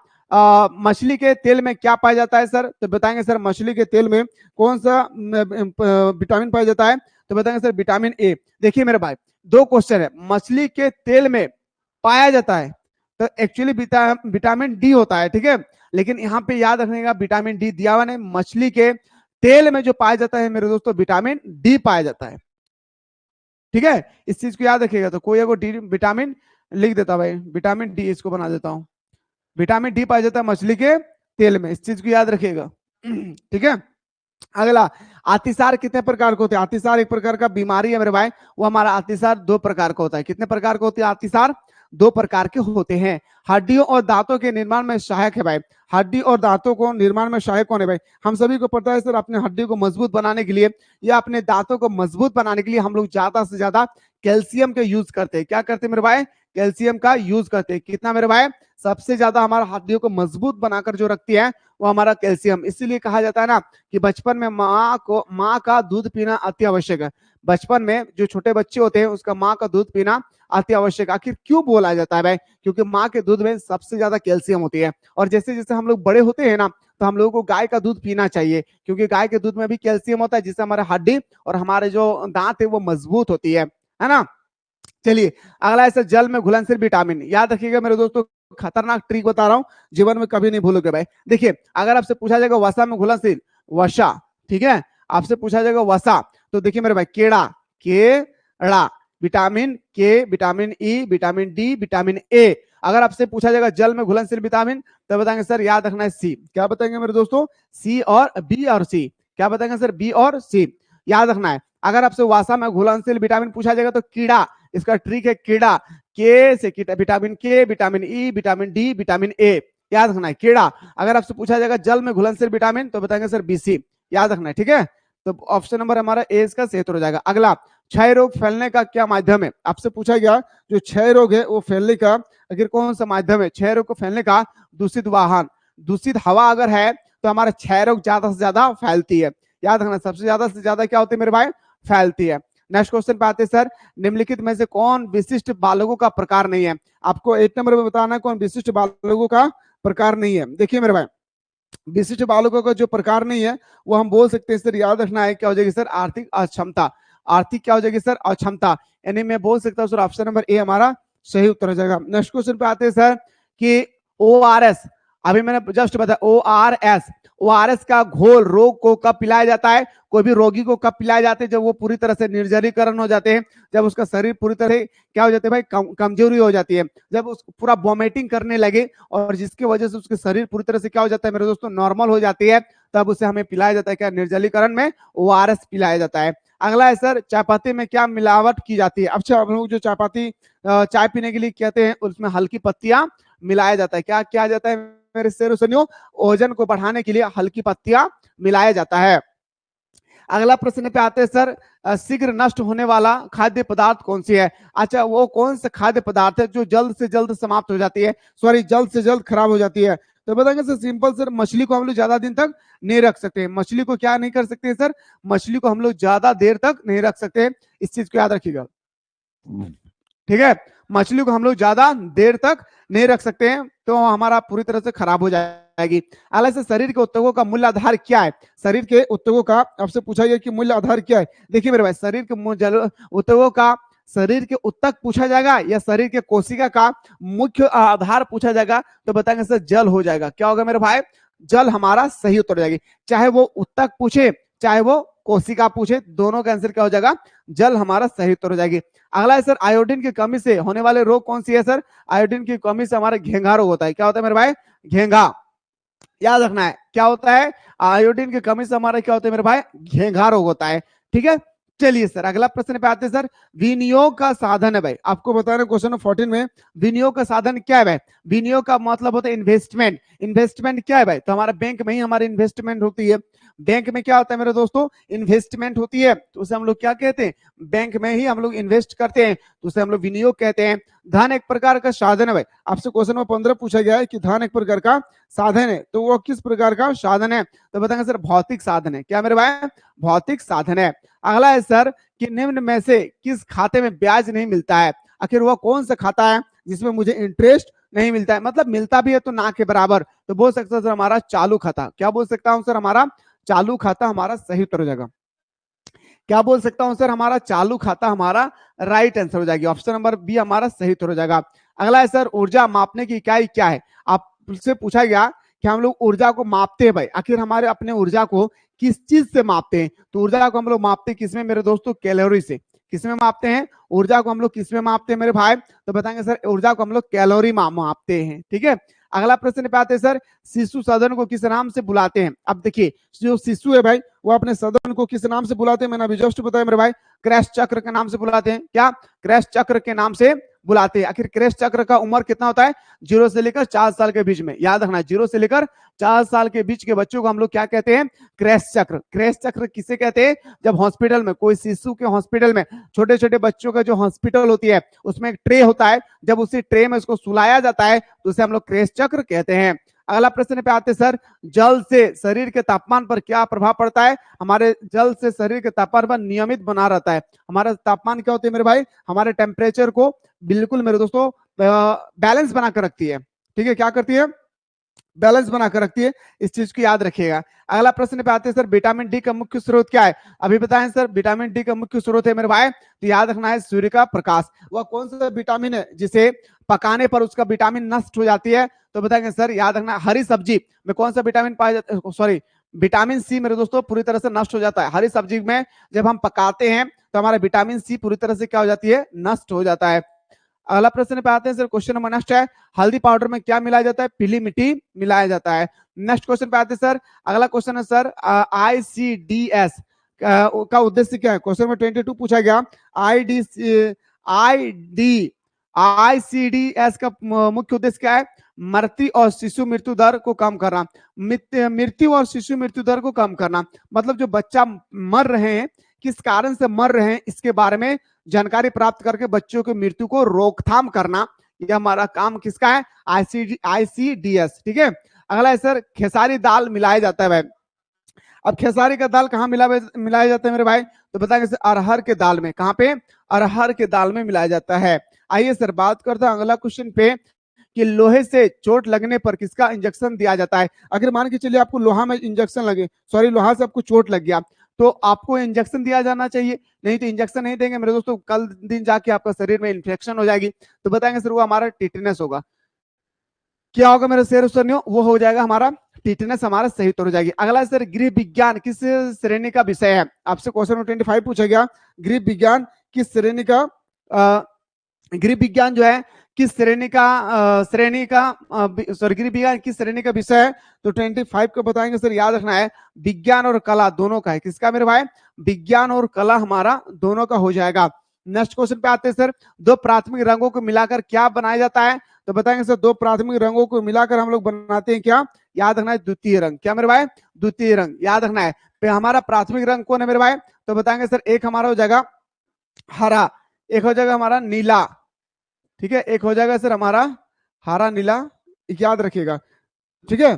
मछली के तेल में क्या पाया जाता है सर? तो बताएंगे सर मछली के तेल में कौन सा विटामिन पाया जाता है? तो बताएंगे सर विटामिन ए। देखिए मेरे भाई, 2 क्वेश्चन है, मछली के तेल में पाया जाता है तो एक्चुअली विटामिन डी होता है। ठीक है, लेकिन यहाँ पे याद रखने का विटामिन डी दिया हुआ नहीं, मछली के तेल में जो पाया जाता है मेरे दोस्तों विटामिन डी पाया जाता है। ठीक है, इस चीज को याद रखिएगा। तो कोई अगर डी विटामिन लिख देता भाई, विटामिन डी इसको बना देता हूं, विटामिन डी पाया जाता है मछली के तेल में, इस चीज को याद रखिएगा। ठीक है, अगला, अतिसार कितने प्रकार का होता है? अतिसार एक प्रकार का बीमारी है मेरे भाई, वो हमारा अतिसार 2 प्रकार का होता है। कितने प्रकार का होते हैं अतिसार? 2 प्रकार के होते हैं। हड्डियों और दांतों के निर्माण में सहायक है भाई। हड्डी और दांतों को निर्माण में सहायक कौन है भाई? हम सभी को पता है सर, अपने हड्डी को मजबूत बनाने के लिए या अपने दांतों को मजबूत बनाने के लिए हम लोग ज्यादा से ज्यादा कैल्शियम का यूज करते हैं। क्या करते हैं मेरे भाई? कैल्शियम का यूज करते हैं। कितना मेरे भाई? सबसे ज्यादा हमारा हड्डियों को मजबूत बनाकर जो रखती है वो हमारा कैल्शियम। इसीलिए कहा जाता है ना कि बचपन में माँ का दूध पीना अति आवश्यक है। बचपन में जो छोटे बच्चे होते हैं उसका माँ का दूध पीना अति आवश्यक। आखिर क्यों बोला जाता है भाई? क्योंकि माँ के दूध में सबसे ज्यादा कैल्शियम होती है, और जैसे जैसे हम लोग बड़े होते हैं ना तो हम लोगों को गाय का दूध पीना चाहिए, क्योंकि गाय के दूध में भी कैल्शियम होता है, जिससे हमारे हड्डी और हमारे जो दांत है वो मजबूत होती है ना। चलिए, अगला है सर जल में घुलनशील विटामिन। याद रखिएगा मेरे दोस्तों, खतरनाक ट्रिक बता रहा हूं, जीवन में कभी नहीं भूलोगे भाई। देखिए, अगर आपसे पूछा जाएगा वसा में घुलनशील, वसा, ठीक है, आपसे पूछा जाएगा वसा, तो देखिए मेरे भाई, केड़ा, विटामिन के, vitamin E, vitamin D, vitamin A. अगर आपसे पूछा जाएगा जल में घुलनशील विटामिन, तो बताएंगे सर याद रखना है सी। क्या बताएंगे मेरे दोस्तों? सी और बी और सी। क्या बताएंगे सर? बी और सी। याद रखना है। अगर आपसे वसा में घुलनशील विटामिन पूछा जाएगा तो कीड़ा, इसका ट्रिक है कीड़ा, के से विटामिन के, vitamin E, vitamin D, vitamin A. याद रखना है कीड़ा। अगर आपसे पूछा जाएगा जल में घुलनशील विटामिन, तो बताएंगे सर बीसी। याद रखना है, ठीक है। तो ऑप्शन नंबर हमारा ए इसका सही उत्तर हो जाएगा। अगला, क्षय रोग फैलने का क्या माध्यम है? आपसे पूछा गया जो क्षय रोग है वो फैलने का आखिर कौन सा माध्यम है? क्षय रोग को फैलने का दूषित वाहन, दूषित हवा अगर है तो हमारा क्षय रोग ज्यादा से ज्यादा फैलती है। याद रखना, सबसे ज्यादा से ज्यादा क्या होती है मेरे भाई? फैलती है। नेक्स्ट क्वेश्चन पे आते हैं सर, निम्नलिखित में से कौन विशिष्ट बालकों का प्रकार नहीं है? आपको 1 नंबर में बताना है कौन विशिष्ट बालकों का प्रकार नहीं है। देखिए मेरे भाई, विशिष्ट बालकों का जो प्रकार नहीं है वो हम बोल सकते हैं सर, याद रखना है क्या हो जाएगी सर? आर्थिक अक्षमता। आर्थिक क्या हो जाएगी सर? अक्षमता। यानी मैं बोल सकता हूँ सर ऑप्शन नंबर ए हमारा सही उत्तर हो जाएगा। नेक्स्ट क्वेश्चन पे आते हैं सर कि ORS, अभी मैंने जस्ट बताया ORS का घोल रोग को कब पिलाया जाता है? कोई भी रोगी को कब पिलाए जाते हैं? जब वो पूरी तरह से निर्जलीकरण हो जाते हैं, जब उसका शरीर पूरी तरह से क्या हो जाता है भाई? कमजोरी हो जाती है, जब उस पूरा वॉमिटिंग करने लगे और जिसकी वजह से उसके शरीर पूरी तरह से क्या हो जाता है मेरे दोस्तों? नॉर्मल हो जाती है, तब उसे हमें पिलाया जाता है क्या? निर्जलीकरण में ORS पिलाया जाता है। अगला है सर, चाय पत्ती में क्या मिलावट की जाती है? अच्छा, हम लोग जो चाय पत्ती चाय पीने के लिए कहते हैं उसमें हल्की पत्तियां मिलाया जाता है। क्या किया जाता है मेरे शेरों सुनियो? ओजन को बढ़ाने के लिए हल्की पत्तियां मिलाया जाता है। अगला प्रश्न पे आते हैं सर, शीघ्र नष्ट होने वाला खाद्य पदार्थ कौन सी है? अच्छा, वो कौन सा खाद्य पदार्थ है जो जल्द से जल्द समाप्त हो जाती है, सॉरी जल्द से जल्द खराब हो जाती है? तो बताएंगे सर सिंपल सर, मछली को हम लोग ज्यादा दिन तक नहीं रख सकते। मछली को क्या नहीं कर सकते सर? मछली को हम लोग ज्यादा देर तक नहीं रख सकते, इस चीज को याद रखिएगा, ठीक है। मछली को हम लोग ज्यादा देर तक नहीं रख सकते हैं तो हमारा पूरी तरह से खराब हो जाएगा। जाएगी। अगला से शरीर के ऊतकों का मूल्य आधार क्या है? शरीर के ऊतकों का आपसे पूछा गया कि मूल्य आधार क्या है। देखिए मेरे भाई, शरीर के ऊतकों का शरीर के ऊतक पूछा जाएगा या शरीर के कोशिका का मुख्य आधार पूछा जाएगा तो बताएंगे सर जल हो जाएगा। क्या होगा मेरे भाई? जल हमारा सही उत्तर हो जाएगी। चाहे वो ऊतक पूछे चाहे वो कोशिका पूछे, दोनों का आंसर क्या हो जाएगा? जल हमारा सही उत्तर हो जाएगी। अगला है सर, आयोडीन की कमी से होने वाले रोग कौन सी है सर? आयोडीन की कमी से हमारा घेंघा रोग होता है। क्या होता है मेरे भाई? घेंघा। याद रखना है क्या होता है? आयोडीन की कमी से हमारा क्या होता है मेरे भाई? घेंघा रोग होता है। ठीक है, चलिए सर अगला प्रश्न पे आते हैं सर। विनियोग का साधन है भाई, आपको बताना क्वेश्चन नंबर 14 में विनियोग का साधन क्या है भाई? विनियोग का मतलब होता है इन्वेस्टमेंट। इन्वेस्टमेंट क्या है भाई? तो हमारा बैंक में ही हमारी इन्वेस्टमेंट होती है। बैंक में क्या होता है मेरे दोस्तों? इन्वेस्टमेंट होती है, तो उसे हम लोग क्या कहते हैं? बैंक में ही हम लोग इन्वेस्ट करते हैं, तो उसे हम लोग विनियोग कहते हैं। धन एक प्रकार का साधन है भाई, आपसे क्वेश्चन नंबर 15 पूछा गया है कि धन एक प्रकार का साधन है, तो वो किस प्रकार का साधन है? तो बताएंगे सर भौतिक साधन है। क्या मेरे भाई? भौतिक साधन है। अगला है सर कि निम्न में से किस खाते में ब्याज नहीं मिलता है? आखिर वह कौन सा खाता है जिसमें मुझे इंटरेस्ट नहीं मिलता है? मतलब मिलता भी है तो ना के बराबर, तो बोल सकता सर हमारा चालू खाता। क्या बोल सकता हूं सर? हमारा चालू खाता हमारा सही उत्तर हो जाएगा। क्या बोल सकता हूं सर? हमारा चालू खाता हमारा राइट आंसर हो जाएगी। ऑप्शन नंबर बी हमारा सही उत्तर हो जाएगा। अगला है सर ऊर्जा मापने की इकाई क्या है? आपसे पूछा गया कि हम लोग ऊर्जा को मापते हैं भाई, आखिर हमारे अपने ऊर्जा को किस चीज से मापते हैं? तो ऊर्जा को हम लोग मापते हैं किसमें मेरे दोस्तों? कैलोरी से। किसमें मापते हैं ऊर्जा को? हम लोग किसमें मापते हैं मेरे भाई? तो बताएंगे सर ऊर्जा को हम लोग कैलोरी मापते हैं। ठीक है, अगला प्रश्न पे आते हैं सर, शिशु सदन को किस नाम से बुलाते हैं? अब देखिए जो शिशु है भाई वो अपने सदन को किस नाम से बुलाते हैं? मैंने अभी जस्ट बताया मेरे भाई, क्रैश चक्र के नाम से बुलाते हैं। क्या? क्रैश चक्र के नाम से बुलाते हैं। आखिर क्रैश चक्र का उम्र कितना होता है? 0 से लेकर 4 साल के बीच में। याद रखना 0 से लेकर 4 साल के बीच के बच्चों को हम लोग क्या कहते हैं? क्रैश चक्र। क्रैश चक्र किसे कहते हैं? जब हॉस्पिटल में कोई शिशु के हॉस्पिटल में छोटे छोटे बच्चों का जो हॉस्पिटल होती है उसमें एक ट्रे होता है, जब उसी ट्रे में उसको सुलाया जाता है तो उसे हम लोग क्रैश चक्र कहते हैं। अगला प्रश्न पे आते सर, जल से शरीर के तापमान पर क्या प्रभाव पड़ता है? हमारे जल से शरीर के तापमान पर नियमित बना रहता है। हमारा तापमान क्या होता है मेरे भाई? हमारे टेम्परेचर को बिल्कुल मेरे दोस्तों बैलेंस बनाकर रखती है। ठीक है, क्या करती है? बैलेंस बनाकर रखती है, इस चीज को याद रखिएगा। अगला प्रश्न पे आते हैं सर, विटामिन डी का मुख्य स्रोत क्या है? अभी बताएं सर, विटामिन डी का मुख्य स्रोत है मेरे भाई, तो याद रखना है सूर्य का प्रकाश। वह कौन सा विटामिन है जिसे पकाने पर उसका विटामिन नष्ट हो जाती है? तो बताएंगे सर याद रखना हरी सब्जी में कौन सा विटामिन पाया जाता है? सॉरी, विटामिन सी मेरे दोस्तों पूरी तरह से नष्ट हो जाता है हरी सब्जी में। जब हम पकाते हैं तो हमारा विटामिन सी पूरी तरह से क्या हो जाती है? नष्ट हो जाता है। अगला प्रश्न पे आते हैं सर, क्वेश्चन नंबर नेक्स्ट है, हल्दी पाउडर में क्या मिलाया जाता है? पीली मिट्टी मिलाया जाता है। नेक्स्ट क्वेश्चन पे आते हैं सर, अगला क्वेश्चन है सर ICDS का उद्देश्य क्या है? क्वेश्चन नंबर 22 पूछा गया। ICDS का मुख्य उद्देश्य क्या है? मृत्यु और शिशु मृत्यु दर को कम करना। मृत्यु और शिशु मृत्यु दर को कम करना मतलब जो बच्चा मर रहे हैं किस कारण से मर रहे हैं इसके बारे में जानकारी प्राप्त करके बच्चों की मृत्यु को रोकथाम करना, यह हमारा काम किसका है? ICDS। ठीक है, अगला है सर, खेसारी दाल मिलाया जाता है भाई। अब खेसारी का दाल कहाँ मिलाया जाता है मेरे भाई? तो बताएंगे सर अरहर के दाल में। कहाँ पे? अरहर के दाल में मिलाया जाता है। आइए सर बात करते हैं अगला क्वेश्चन पे कि लोहे से चोट लगने पर किसका इंजेक्शन दिया जाता है? अगर मान के चलिए आपको लोहा में इंजेक्शन लगे, सॉरी लोहा से आपको चोट लग गया तो आपको इंजेक्शन दिया जाना चाहिए, नहीं तो इंजेक्शन नहीं देंगे मेरे दोस्तों कल दिन जाके आपका शरीर में इन्फेक्शन हो जाएगी। तो बताएंगे सर वो हमारा टिटनेस होगा। क्या होगा मेरे शेर सुनियो? वो हो जाएगा हमारा टिटनेस, हमारा सही उत्तर हो जाएगी। अगला सर, गृह विज्ञान किस श्रेणी का विषय है? आपसे क्वेश्चन 25 पूछा गया, गृह विज्ञान किस श्रेणी का गृह विज्ञान जो है किस श्रेणी का गृह विज्ञान किस श्रेणी का विषय है? तो 25 को बताएंगे सर, याद रखना है विज्ञान और कला दोनों का है। किसका मेरे भाई? विज्ञान और कला हमारा दोनों का हो जाएगा। नेक्स्ट क्वेश्चन पे आते हैं सर, दो प्राथमिक रंगों को मिलाकर क्या बनाया जाता है? तो बताएंगे सर दो प्राथमिक रंगों को मिलाकर हम लोग बनाते हैं क्या? याद रखना है द्वितीय रंग। क्या मेरे भाई? द्वितीय रंग याद रखना है। हमारा प्राथमिक रंग कौन है मेरे भाई? तो बताएंगे सर एक हमारा हो जाएगा हरा, एक हो जाएगा हमारा नीला। ठीक है, एक हो जाएगा सर हमारा हरा नीला, याद रखिएगा। ठीक है,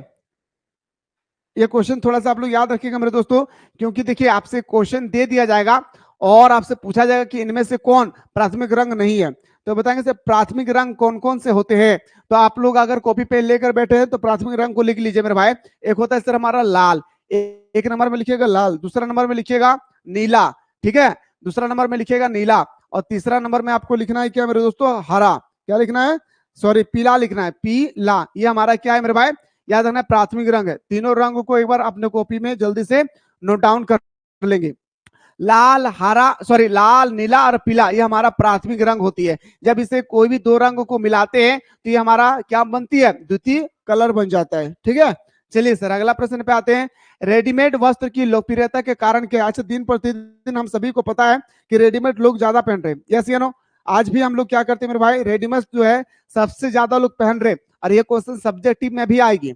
ये क्वेश्चन थोड़ा सा आप लोग याद रखिएगा मेरे दोस्तों, क्योंकि देखिए आपसे क्वेश्चन दे दिया जाएगा और आपसे पूछा जाएगा कि इनमें से कौन प्राथमिक रंग नहीं है, तो बताएंगे सर प्राथमिक रंग कौन कौन से होते हैं। तो आप लोग अगर कॉपी पेन लेकर बैठे हैं तो प्राथमिक रंग को लिख लीजिए मेरे भाई। एक होता है सर हमारा लाल, एक नंबर में लिखिएगा लाल, दूसरा नंबर में लिखिएगा नीला, ठीक है, दूसरा नंबर में लिखिएगा नीला, और तीसरा नंबर में आपको लिखना है क्या मेरे दोस्तों, हरा, क्या लिखना है, सॉरी पीला लिखना है, पीला। ये हमारा क्या है मेरे भाई, याद रखना है प्राथमिक रंग है। तीनों रंगों को एक बार अपने कॉपी में जल्दी से नोट डाउन कर लेंगे। लाल, हरा, सॉरी लाल, नीला और पीला, ये हमारा प्राथमिक रंग होती है। जब इसे कोई भी दो रंग को मिलाते हैं तो ये हमारा क्या बनती है, द्वितीय कलर बन जाता है, ठीक है। चलिए सर अगला प्रश्न पे आते हैं। रेडीमेड वस्त्र की लोकप्रियता के कारण क्या, अच्छा दिन प्रतिदिन हम सभी को पता है कि रेडीमेड लोग ज्यादा पहन रहे हैं, यस या नो। आज भी हम लोग क्या करते हैं मेरे भाई, रेडीमेड जो है सबसे ज्यादा लोग पहन रहे। और ये क्वेश्चन सब्जेक्टिव में भी आएगी,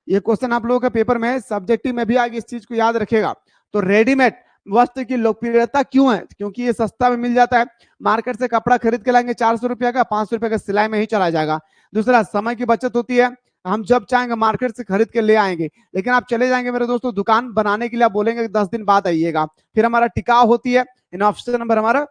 ये क्वेश्चन आप लोगों के पेपर में सब्जेक्टिव में भी आएगी, इस चीज को याद रखिएगा। तो रेडीमेड वस्त्र की लोकप्रियता क्यों है, क्योंकि ये सस्ता में मिल जाता है। मार्केट से कपड़ा खरीद के लाएंगे 400 रुपया का, 500 रुपया का सिलाई में ही चला जाएगा। दूसरा समय की बचत होती है, हम जब चाहेंगे मार्केट से खरीद के ले आएंगे। लेकिन आप चले जाएंगे मेरे दोस्तों दुकान बनाने के लिए, आप बोलेंगे 10 दिन बाद आइएगा। फिर हमारा टिकाऊ होती है, इन ऑप्शन नंबर हमारा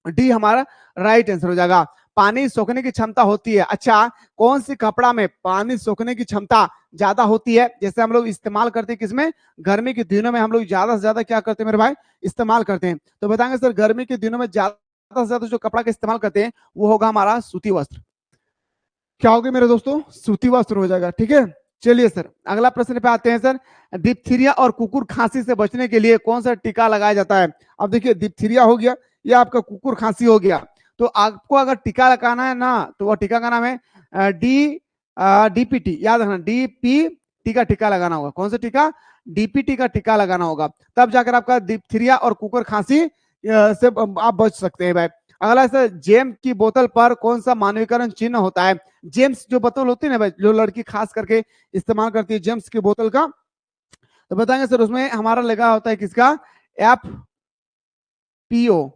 डी हमारा राइट आंसर हो जाएगा। पानी सोखने की क्षमता होती है, अच्छा कौन सी कपड़ा में पानी सोखने की क्षमता ज्यादा होती है। जैसे हम लोग इस्तेमाल करते हैं किसमें, गर्मी के दिनों में हम लोग ज्यादा से ज्यादा क्या करते हैं मेरे भाई, इस्तेमाल करते हैं। तो बताएंगे सर गर्मी के दिनों में ज्यादा से ज्यादा जो कपड़ा का इस्तेमाल करते हैं वो होगा हमारा सूती वस्त्र। क्या होगा मेरे दोस्तों, सूती वस्त्र हो जाएगा, ठीक है। चलिए सर अगला प्रश्न पे आते हैं सर। डिप्थीरिया और कुकुर खांसी से बचने के लिए कौन सा टीका लगाया जाता है। अब देखिए डिप्थीरिया हो गया या आपका कुकुर खांसी हो गया, तो आपको अगर टीका लगाना है ना तो वो टीका का नाम है डीपीटी, याद रखना डीपीटी का टीका लगाना होगा। कौन सा टीका, डीपीटी का टीका लगाना होगा, तब जाकर आपका डिप्थीरिया और कुकुर खांसी से आप बच सकते हैं भाई। अगला सर जेम की बोतल पर कौन सा मानवीकरण चिन्ह होता है। जेम्स जो बोतल होती है ना भाई, जो लड़की खास करके इस्तेमाल करती है जेम्स की बोतल का, तो बताएंगे सर उसमें हमारा लगा होता है किसका, FPO,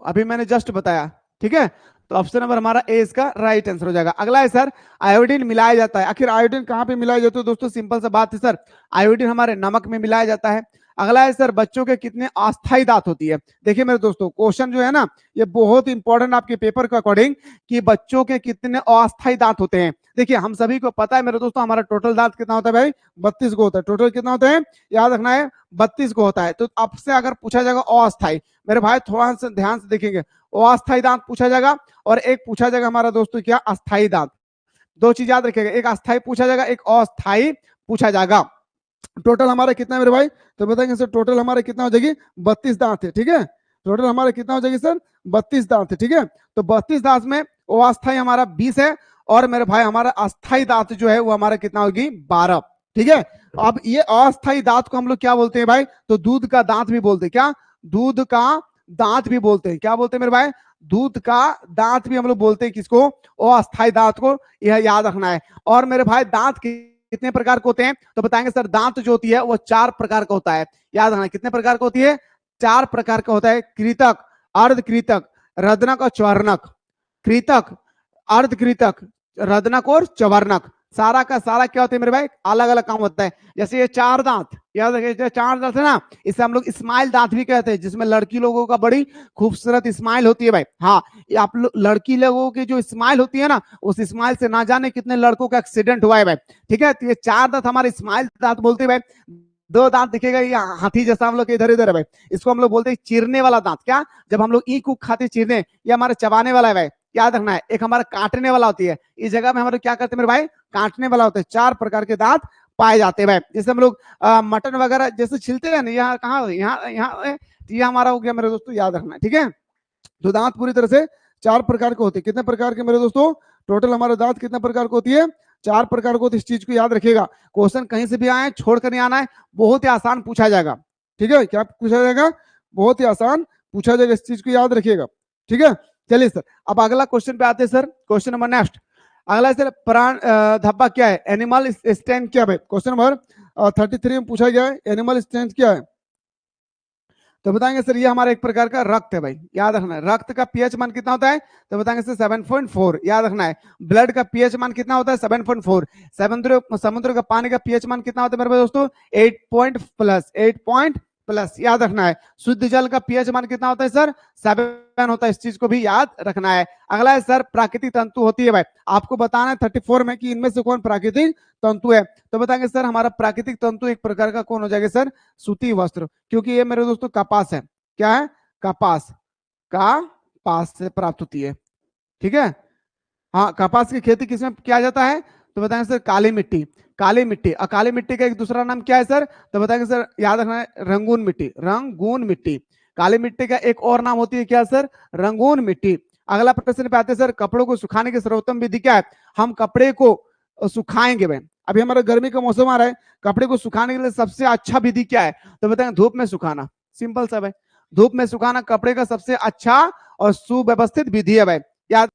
अभी मैंने जस्ट बताया, ठीक है। तो ऑप्शन नंबर हमारा ए इसका राइट आंसर हो जाएगा। अगला है सर आयोडीन मिलाया जाता है, आखिर आयोडीन कहां पे मिलाया जाता है दोस्तों, सिंपल सा बात है सर, आयोडीन हमारे नमक में मिलाया जाता है। अगला है सर बच्चों के कितने अस्थायी दांत होती है। देखिए मेरे दोस्तों क्वेश्चन जो है ना ये बहुत इंपॉर्टेंट आपके पेपर के अकॉर्डिंग, कि बच्चों के कितने अस्थायी दांत होते हैं। देखिए हम सभी को पता है मेरे दोस्तों हमारा टोटल दांत कितना होता है भाई, 32 को होता है। टोटल कितना होता है याद रखना है, 32 को होता है। तो आपसे अगर पूछा जाएगा अस्थायी, मेरे भाई थोड़ा सा ध्यान से देखेंगे, अस्थायी दांत पूछा जाएगा और एक पूछा जाएगा हमारा दोस्तों क्या, अस्थायी दांत। दो चीज याद रखिएगा, एक अस्थायी पूछा जाएगा, एक अस्थायी पूछा जाएगा। टोटल हमारा कितना है मेरे भाई, तो बताएंगे सर टोटल हमारा कितना हो जाएगी, 32 दांत है, ठीक है। टोटल हमारा कितना हो जाएगी सर, 32 दांत है, ठीक है। तो 32 दांत में अस्थायी हमारा 20 है, और मेरे भाई हमारा अस्थायी दांत जो है वो हमारा कितना होगी, 12, ठीक है। अब ये अस्थायी दांत को हम लोग क्या बोलते हैं भाई, तो दूध का दांत भी बोलते हैं, क्या, दूध का दांत भी बोलते हैं, क्या बोलते हैं मेरे भाई, दूध का दांत भी हम लोग बोलते हैं किसको, अस्थायी दांत को, यह याद रखना है। और मेरे भाई दांत कितने प्रकार के होते हैं, तो बताएंगे सर दांत जो होती है वो 4 प्रकार का होता है, याद रखना कितने प्रकार का होती है, 4 प्रकार का होता है। कृतक, अर्धकृतक, रदनक और चवर्णक। कृतक, अर्धकृतक, रदनक और चवर्णक, सारा का सारा क्या होता है मेरे भाई, अलग अलग काम होता है। जैसे ये 4 दांत, याद रखिए 4 दांत है ना, इसे हम लोग स्माइल दांत भी कहते हैं, जिसमें लड़की लोगों का बड़ी खूबसूरत स्माइल होती है भाई। हाँ आप लड़की लोगों की जो स्माइल होती है ना, उस स्माइल से ना जाने कितने लड़कों का एक्सीडेंट हुआ है भाई, ठीक है। तो ये 4 दांत हमारे स्माइल दांत बोलते हैं भाई। 2 दांत दिखेगा ये हाथी जैसा हम लोग इधर इधर है भाई, इसको हम लोग बोलते हैं चीरने वाला दांत, क्या, जब हम लोग ईख को खाते चीरने, ये हमारे चबाने वाला है भाई, याद रखना है। एक हमारा काटने वाला होती है, इस जगह में हम लोग क्या करते हैं मेरे भाई, काटने वाला होता है। 4 प्रकार के दांत पाए जाते हैं भाई। जैसे हम लोग मटन वगैरह जैसे छिलते हैं ना, यहाँ कहाँ, यहाँ ये हमारा हो गया मेरे दोस्तों, याद रखना है, ठीक है। तो दांत पूरी तरह से 4 प्रकार के होते हैं। कितने प्रकार के मेरे दोस्तों, टोटल हमारे दांत कितने प्रकार के होती है, 4 प्रकार को। इस चीज को याद रखिएगा, क्वेश्चन कहीं से भी आए छोड़कर नहीं आना है, बहुत ही आसान पूछा जाएगा, ठीक है। क्या पूछा जाएगा, बहुत ही आसान पूछा जाएगा, इस चीज को याद रखिएगा, ठीक है। चलिए सर अब अगला क्वेश्चन पे आते हैं सर, क्वेश्चन नंबर नेक्स्ट। अगला सर प्राण धब्बा क्या है, एनिमल स्ट्रेंथ क्या है। क्वेश्चन नंबर 33 में पूछा गया है, एनिमल स्ट्रेंथ क्या है। तो बताएंगे सर ये हमारा एक प्रकार का रक्त है भाई, याद रखना है। रक्त का पीएच मान कितना होता है, तो बताएंगे सर 7.4, याद रखना है। ब्लड का पीएच मान कितना होता है, 7.4। समुद्र का पानी का पीएच मान कितना होता है मेरे दोस्तों, 8 प्लस 8 प्लस, याद रखना है। शुद्ध जल का पीएच मान कितना होता है सर? 7 होता है। इस चीज को भी याद रखना है। अगला है सर प्राकृतिक तंतु होती है भाई, आपको बताना है 34 में कि इनमें से कौन प्राकृतिक तंतु है। तो बताएंगे सर हमारा प्राकृतिक तंतु एक प्रकार का कौन हो जाएगा सर? सूती वस्त्र, क्योंकि ये मेरे दोस्तों कपास है। क्या है? कपास, कपास से प्राप्त होती है। ठीक है, हाँ, कपास की खेती किसमें किया जाता है? तो बताएंगे सर काली मिट्टी, काली मिट्टी। और काली मिट्टी का एक दूसरा नाम क्या है सर? तो बताएंगे सर, याद रखना है, रंगून मिट्टी, रंगून मिट्टी। काली मिट्टी का एक और नाम होती है क्या सर? रंगून मिट्टी। अगला प्रश्न पे आते हैं सर, कपड़ों को सुखाने की सर्वोत्तम विधि क्या है? हम कपड़े को सुखाएंगे भाई, अभी हमारा गर्मी का मौसम आ रहा है, कपड़े को सुखाने के लिए सबसे अच्छा विधि क्या है? तो बताएंगे धूप में सुखाना। सिंपल सा भाई, धूप में सुखाना कपड़े का सबसे अच्छा और सुव्यवस्थित विधि है भाई। याद,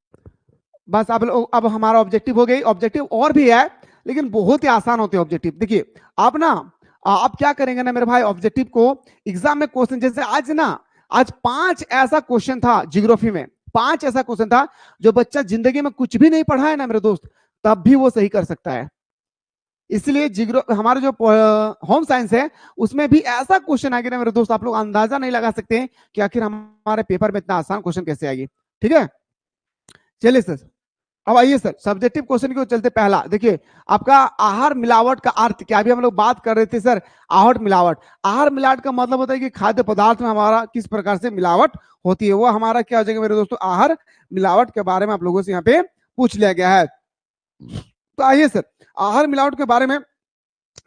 बस अब हमारा ऑब्जेक्टिव हो गई। ऑब्जेक्टिव और भी है लेकिन बहुत ही आसान होते हैं ऑब्जेक्टिव। देखिए आप ना, आप क्या करेंगे ना मेरे भाई, ऑब्जेक्टिव को एग्जाम में क्वेश्चन, जैसे आज ना, आज 5 ऐसा क्वेश्चन था ज्योग्राफी में, 5 ऐसा क्वेश्चन था जो बच्चा जिंदगी में कुछ भी नहीं पढ़ा है ना मेरे दोस्त, तब भी वो सही कर सकता है। इसलिए हमारा जो होम साइंस है उसमें भी ऐसा क्वेश्चन आएगा ना मेरे दोस्त, आप लोग अंदाजा नहीं लगा सकते कि आखिर हमारे पेपर में इतना आसान क्वेश्चन कैसे आएगी। ठीक है, चलिए सर, अब आइए सर सब्जेक्टिव क्वेश्चन की ओर चलते। पहला देखिए, आपका आहार मिलावट का अर्थ क्या? अभी हम लोग बात कर रहे थे सर आहार मिलावट। आहार मिलावट का मतलब होता है कि खाद्य पदार्थ में हमारा किस प्रकार से मिलावट होती है, वो हमारा क्या हो जाएगा मेरे दोस्तों? आहार मिलावट के बारे में आप लोगों से यहाँ पे पूछ लिया गया है। तो आइए सर, आहार मिलावट के बारे में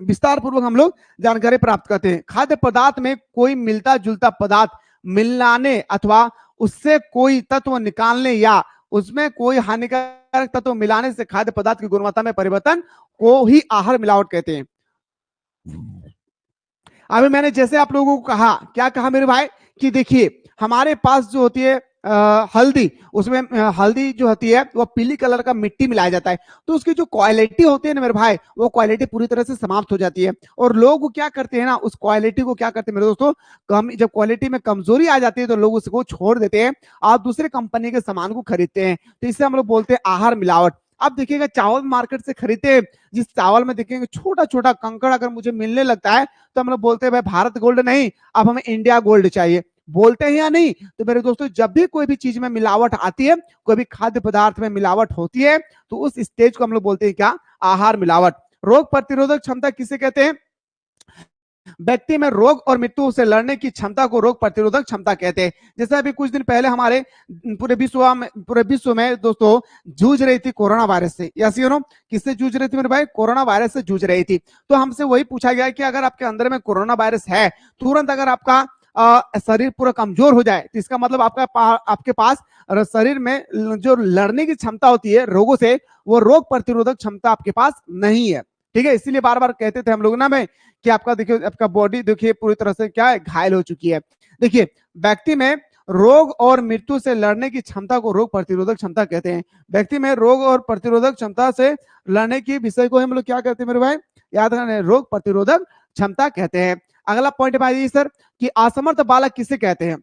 विस्तार पूर्वक हम लोग जानकारी प्राप्त करते हैं। खाद्य पदार्थ में कोई मिलता जुलता पदार्थ मिलाने अथवा उससे कोई तत्व निकालने या उसमें कोई हानिकारक तत्व मिलाने से खाद्य पदार्थ की गुणवत्ता में परिवर्तन को ही आहार मिलावट कहते हैं। अभी मैंने जैसे आप लोगों को कहा, क्या कहा मेरे भाई, कि देखिए हमारे पास जो होती है हल्दी, उसमें हल्दी जो होती है वो पीली कलर का मिट्टी मिलाया जाता है, तो उसकी जो क्वालिटी होती है ना मेरे भाई, वो क्वालिटी पूरी तरह से समाप्त हो जाती है। और लोग क्या करते हैं ना, उस क्वालिटी को क्या करते हैं मेरे दोस्तों, कम, जब क्वालिटी में कमजोरी आ जाती है तो लोग उसको छोड़ देते हैं और दूसरे कंपनी के सामान को खरीदते हैं। तो इससे हम लोग बोलते हैं आहार मिलावट। आप देखिएगा चावल मार्केट से खरीदते हैं, जिस चावल में देखेंगे छोटा छोटा कंकड़ अगर मुझे मिलने लगता है तो हम लोग बोलते हैं भाई भारत गोल्ड नहीं, अब हमें इंडिया गोल्ड चाहिए। बोलते हैं या नहीं? तो मेरे दोस्तों जब भी कोई भी चीज में मिलावट आती है, कोई भी खाद्य पदार्थ में मिलावट होती है, तो उस स्टेज को हम लोग बोलते हैं क्या? आहार मिलावट। रोग प्रतिरोधक क्षमता किसे कहते हैं? व्यक्ति में रोग और मृत्यु से लड़ने की क्षमता को रोग प्रतिरोधक क्षमता कहते हैं। जैसे अभी कुछ दिन पहले हमारे पूरे विश्व में दोस्तों जूझ रही थी कोरोना वायरस से। यस यू नो, किससे जूझ रही थी मेरे भाई? कोरोना वायरस से जूझ रही थी। तो हमसे वही पूछा गया कि अगर आपके अंदर में कोरोना वायरस है, तुरंत अगर आपका शरीर पूरा कमजोर हो जाए तो इसका मतलब आपके पास शरीर में जो लड़ने की क्षमता होती है रोगों से, वो रोग प्रतिरोधक क्षमता आपके पास नहीं है। ठीक है, इसीलिए बार बार कहते थे हम लोग ना भाई कि आपका देखिए, आपका बॉडी देखिए पूरी तरह से क्या है, घायल हो चुकी है। देखिए व्यक्ति में रोग और मृत्यु से लड़ने की क्षमता को रोग प्रतिरोधक क्षमता कहते हैं। व्यक्ति में रोग और प्रतिरोधक क्षमता से लड़ने की विषय को हम लोग क्या कहते हैं मेरे भाई? याद रखना, रोग प्रतिरोधक क्षमता कहते हैं। अगला पॉइंट भाई सर, कि असमर्थ बालक किसे कहते हैं?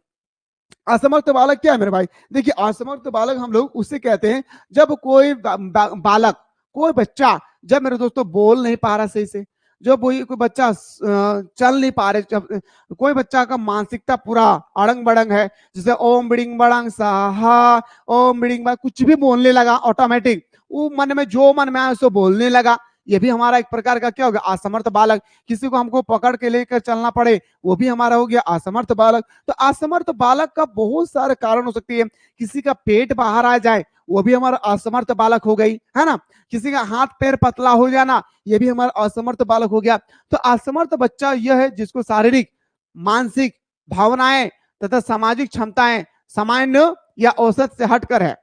असमर्थ बालक क्या है मेरे भाई? देखिए असमर्थ बालक हम लोग उससे कहते हैं जब कोई बालक, कोई बच्चा जब मेरे दोस्तों बोल नहीं पा रहा सही से, जब कोई बच्चा चल नहीं पा रहे, जब कोई बच्चा का मानसिकता पूरा अड़ंग बड़ंग है, जैसे ओम बिडिंग बड़ंग साहा, ओम बिडिंग बड़ंग, कुछ भी बोलने लगा ऑटोमेटिक, वो मन में जो मन में आए उसको बोलने लगा, ये भी हमारा एक प्रकार का क्या होगा? असमर्थ बालक। किसी को हमको पकड़ के लेकर चलना पड़े, वो भी हमारा हो गया असमर्थ बालक। तो असमर्थ बालक का बहुत सारे कारण हो सकती है। किसी का पेट बाहर आ जाए, वो भी हमारा असमर्थ बालक हो गई, है ना? किसी का हाथ पैर पतला हो जाना, ये भी हमारा असमर्थ बालक हो गया। तो असमर्थ बच्चा यह है जिसको शारीरिक, मानसिक, भावनाएं तथा सामाजिक क्षमताएं सामान्य या औसत से हटकर है।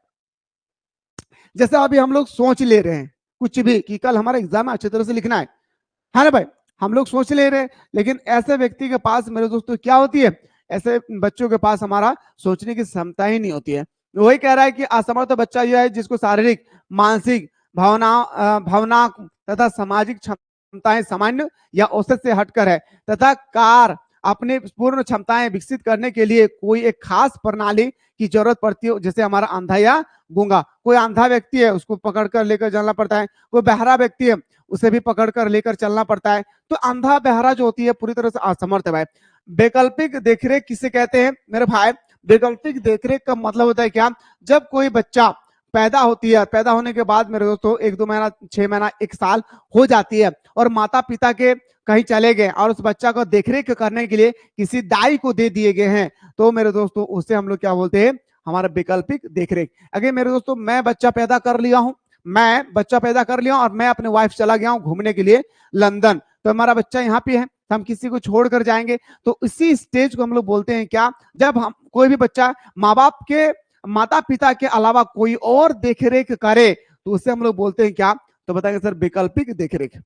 जैसे अभी हम लोग सोच ले रहे हैं कुछ भी कि कल हमारा एग्जाम अच्छी तरह से लिखना है ना भाई, हम लोग सोच ले रहे हैं, लेकिन ऐसे व्यक्ति के पास मेरे दोस्तों क्या होती है? ऐसे बच्चों के पास हमारा सोचने की क्षमता ही नहीं होती है। वही कह रहा है कि असमर्थ बच्चा यह है जिसको शारीरिक, मानसिक, भावना तथा सामाजिक क्षमताएं सामान्य या औसत से हटकर है, तथा कार अपने पूर्ण क्षमताएं विकसित करने के लिए कोई एक खास प्रणाली की जरूरत पड़ती है। जैसे हमारा अंधा या गूंगा, कोई अंधा व्यक्ति है उसको पकड़ कर लेकर जाना पड़ता है, कोई बहरा व्यक्ति है उसे भी पकड़ कर लेकर चलना पड़ता है। तो अंधा बहरा जो होती है पूरी तरह से असमर्थ है भाई। वैकल्पिक देखरेख किसे कहते हैं मेरे भाई? वैकल्पिक देखरेख का मतलब होता है क्या? जब कोई बच्चा पैदा होती है, पैदा होने के बाद मेरे दोस्तों 1-2 महीना, 6 महीना, 1 साल हो जाती है और माता पिता के कहीं चले गए और उस बच्चा को देखरेख करने के लिए किसी दाई को दे दिए गए हैं, तो मेरे दोस्तों उससे हम लोग क्या बोलते हैं? हमारा वैकल्पिक देखरेख। अगर मेरे दोस्तों मैं बच्चा पैदा कर लिया हूं, मैं बच्चा पैदा कर लिया और मैं अपने वाइफ चला गया हूं घूमने के लिए लंदन, तो हमारा बच्चा यहाँ पे है, हम किसी को छोड़कर जाएंगे, तो इसी स्टेज को हम लोग बोलते हैं क्या? जब हम कोई भी बच्चा माँ बाप के, माता पिता के अलावा कोई और देखरेख करे तो उसे हम लोग बोलते हैं क्या? तो बताएंगे सर वैकल्पिक देखरेख।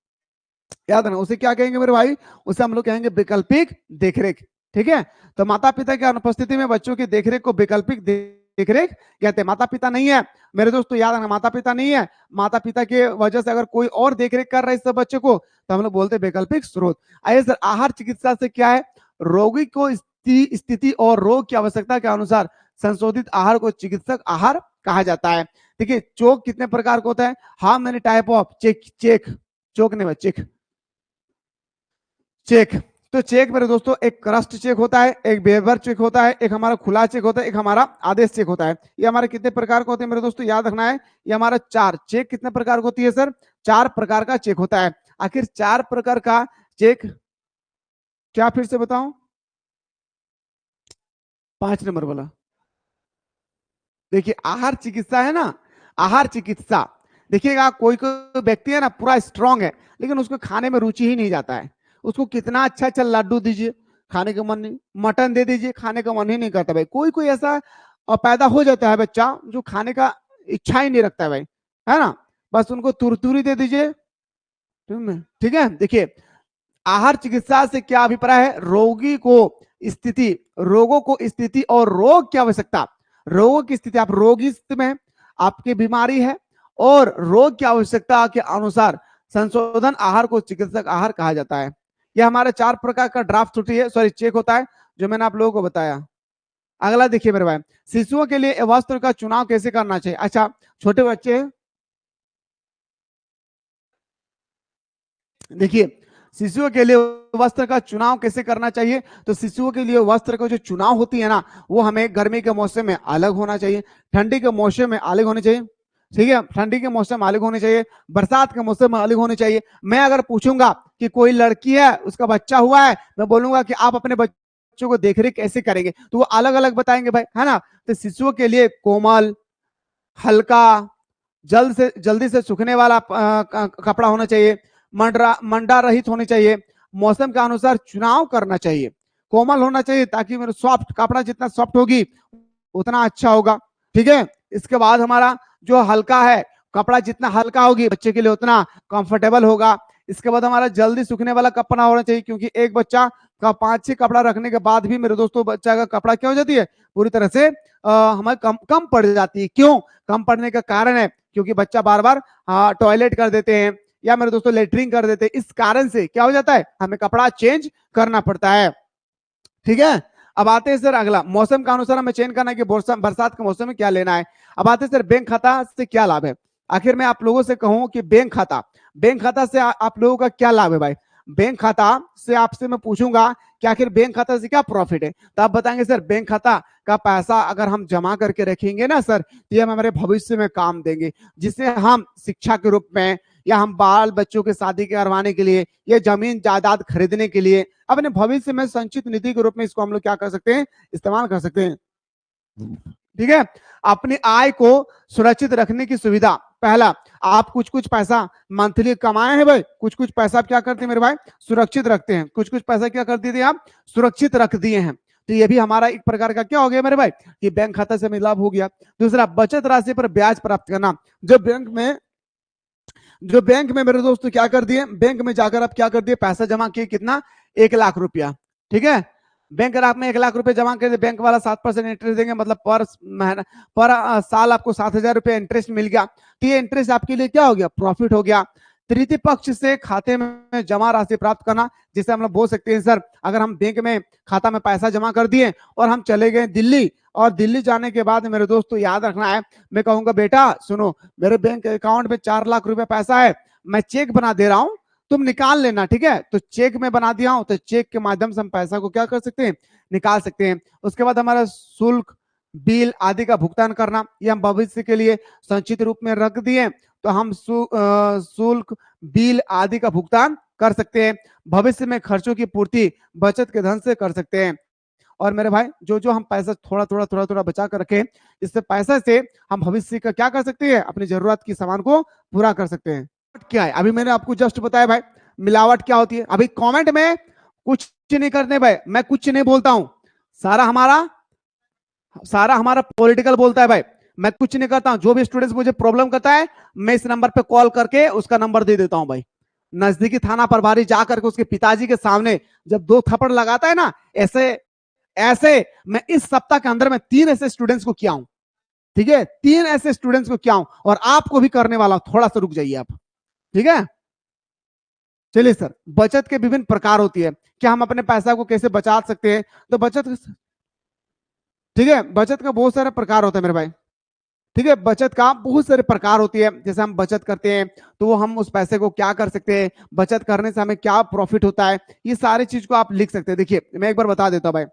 याद है ना, उसे क्या कहेंगे मेरे भाई? उसे हम लोग कहेंगे वैकल्पिक देखरेख। ठीक है, तो माता पिता की अनुपस्थिति में बच्चों की देखरेख को वैकल्पिक देखरेख कहते हैं। माता पिता नहीं है मेरे दोस्तों, याद है, माता पिता नहीं है, माता पिता के वजह से अगर कोई और देखरेख कर रहा है इस बच्चे को तो हम लोग बोलते हैं वैकल्पिक स्रोत। आइए सर, आहार चिकित्सा से क्या है? रोगी को स्थिति और रोग की आवश्यकता के अनुसार संशोधित आहार को चिकित्सक आहार कहा जाता है। देखिए, चोक कितने प्रकार का होता है? How many type of check? Choke नहीं, चेक, चेक। तो चेक मेरे दोस्तों, एक क्रस्ट चेक होता है, एक बेवर चेक होता है, एक हमारा खुला चेक होता है, एक हमारा आदेश चेक होता है। ये हमारे कितने प्रकार का होते हैं मेरे दोस्तों? याद रखना है, ये हमारा 4 चेक कितने प्रकार का होती है सर? 4 प्रकार का चेक होता है। आखिर 4 प्रकार का चेक क्या? फिर से बताऊं, 5 नंबर वाला। देखिए, आहार चिकित्सा है ना, आहार चिकित्सा, देखिएगा कोई कोई व्यक्ति है ना पूरा स्ट्रांग है लेकिन उसको खाने में रुचि ही नहीं जाता है, उसको कितना अच्छा चल लड्डू दीजिए खाने का मन नहीं, मटन दे दीजिए खाने का मन ही नहीं करता भाई। कोई कोई ऐसा पैदा हो जाता है बच्चा जो खाने का इच्छा ही नहीं रखता है भाई, है ना, बस उनको तुरतुरी दे दीजिए। ठीक है, देखिए आहार चिकित्सा से क्या अभिप्राय है? रोगी को स्थिति, रोगों को स्थिति और रोग की आवश्यकता, रोगों की स्थिति, आप रोगी स्थिति में, आपकी बीमारी है और रोग की आवश्यकता के अनुसार संशोधन आहार को चिकित्सक आहार कहा जाता है। यह हमारे 4 प्रकार का ड्राफ्ट होती है, सॉरी चेक होता है जो मैंने आप लोगों को बताया। अगला देखिए मेरे भाई, शिशुओं के लिए वस्त्र का चुनाव कैसे करना चाहिए? अच्छा, छोटे बच्चे देखिए, शिशुओं के लिए वस्त्र का चुनाव कैसे करना चाहिए? तो शिशुओं के लिए वस्त्र का जो चुनाव होती है ना, वो हमें गर्मी के मौसम में अलग होना चाहिए, ठंडी के मौसम में अलग होने चाहिए। ठीक है, ठंडी के मौसम में अलग होने चाहिए, बरसात के मौसम में अलग होने चाहिए। मैं अगर पूछूंगा कि कोई लड़की है उसका बच्चा हुआ है, मैं बोलूंगा कि आप अपने बच्चों को देखरेख कैसे करेंगे, तो वो अलग अलग बताएंगे भाई, है ना। तो शिशुओं के लिए कोमल, हल्का, जल्दी से सूखने वाला कपड़ा होना चाहिए, मंडा रहित होनी चाहिए, मौसम के अनुसार चुनाव करना चाहिए, कोमल होना चाहिए ताकि मेरे सॉफ्ट कपड़ा जितना सॉफ्ट होगी उतना अच्छा होगा। ठीक है, इसके बाद हमारा जो हल्का है, कपड़ा जितना हल्का होगी बच्चे के लिए उतना कंफर्टेबल होगा। इसके बाद हमारा जल्दी सूखने वाला कपड़ा होना चाहिए, क्योंकि एक बच्चा का 5-6 कपड़ा रखने के बाद भी मेरे दोस्तों बच्चा का कपड़ा क्या हो जाती है? पूरी तरह से हमें कम पड़ जाती है। क्यों कम पड़ने का कारण है? क्योंकि बच्चा बार बार टॉयलेट कर देते हैं या मेरे दोस्तों लेटरिंग कर देते हैं, इस कारण से क्या हो जाता है? हमें कपड़ा चेंज करना पड़ता है। ठीक है, अब आते हैं सर अगला, मौसम का अनुसार हमें चेंज करना है कि बरसात के मौसम में क्या लेना है। अब आते हैं सर बैंक खाता से क्या लाभ है। आखिर मैं आप लोगों से कहूं कि बैंक खाता से आप लोगों का क्या लाभ है भाई? बैंक खाता से आपसे मैं पूछूंगा कि आखिर बैंक खाता से क्या प्रॉफिट है, तो आप बताएंगे सर बैंक खाता का पैसा अगर हम जमा करके रखेंगे ना सर, तो ये हमारे भविष्य में काम देंगे, जिससे हम शिक्षा के रूप में या हम बाल बच्चों की शादी करवाने के लिए या जमीन जायदाद खरीदने के लिए अपने भविष्य में संचित निधि के रूप में इसको हम लोग क्या कर सकते हैं? इस्तेमाल कर सकते हैं। ठीक है, अपनी आय को सुरक्षित रखने की सुविधा, पहला आप कुछ पैसा मंथली कमाए हैं भाई, कुछ पैसा आप क्या करते हैं मेरे भाई? सुरक्षित रखते हैं, कुछ पैसा क्या कर दिए आप? सुरक्षित रख दिए हैं। तो ये भी हमारा एक प्रकार का क्या हो गया मेरे भाई? कि बैंक खाता से हमें लाभ हो गया। दूसरा, बचत राशि पर ब्याज प्राप्त करना। जो बैंक में मेरे दोस्तों क्या कर दिए? बैंक में जाकर आप क्या कर दिए? पैसा जमा किए, कितना? 1 लाख रुपया। ठीक है, बैंक अगर आपने 1 लाख रुपए जमा कर दिए, बैंक वाला 7% इंटरेस्ट देंगे, मतलब पर महीना पर साल आपको 7,000 रुपए इंटरेस्ट मिल गया। तो ये इंटरेस्ट आपके लिए क्या हो गया? प्रॉफिट हो गया। तृतीय पक्ष से खाते में जमा राशि प्राप्त करना, जिसे हम लोग बोल सकते हैं सर, अगर हम बैंक में खाता में पैसा जमा कर दिए और हम चले गए दिल्ली, और दिल्ली जाने के बाद मेरे दोस्तों याद रखना है, मैं कहूंगा बेटा सुनो, मेरे बैंक अकाउंट में 4 लाख रुपए पैसा है, मैं चेक बना दे रहा हूं, तुम निकाल लेना, ठीक है। तो चेक में बना दिया हूं, तो चेक के माध्यम से हम पैसा को क्या कर सकते हैं, निकाल सकते हैं। उसके बाद हमारा शुल्क, बिल आदि का भुगतान करना, ये हम भविष्य के लिए संचित रूप में रख दिए, तो हम शुल्क, बिल आदि का भुगतान कर सकते हैं। भविष्य में खर्चों की पूर्ति बचत के धन से कर सकते हैं। और मेरे भाई, जो जो हम पैसा थोड़ा थोड़ा बचा कर रखें, इससे पैसा से हम भविष्य का क्या कर सकते हैं, अपनी जरूरत की सामान को पूरा कर सकते हैं। क्या है, अभी मैंने आपको जस्ट बताया भाई मिलावट क्या होती है। अभी कमेंट में कुछ नहीं करने भाई, मैं कुछ नहीं बोलता हूं, सारा हमारा पॉलिटिकल बोलता है भाई, मैं कुछ नहीं करता हूं। जो भी स्टूडेंट्स मुझे प्रॉब्लम करता है, मैं इस नंबर पे कॉल करके उसका नंबर दे देता हूं भाई। नजदीकी थाना प्रभारी जाकर के उसके पिताजी के सामने जब 2 थप्पड़ लगाता है ना, ऐसे ऐसे मैं इस सप्ताह के अंदर में 3 ऐसे स्टूडेंट्स को किया हूं, ठीक है, 3 ऐसे स्टूडेंट्स को किया हूं, और आपको भी करने वाला हूं। थोड़ा सा रुक जाइए आप, ठीक है। चलिए सर, बचत के विभिन्न प्रकार होती है, क्या हम अपने पैसा को कैसे बचा सकते हैं, तो बचत, ठीक है, बचत का बहुत सारे प्रकार होता है मेरे भाई, ठीक है। बचत का बहुत सारे प्रकार होती है, जैसे हम बचत करते हैं तो वो हम उस पैसे को क्या कर सकते हैं, बचत करने से हमें क्या प्रॉफिट होता है, ये सारी चीज को आप लिख सकते हैं। देखिए मैं एक बार बता देता हूं भाई,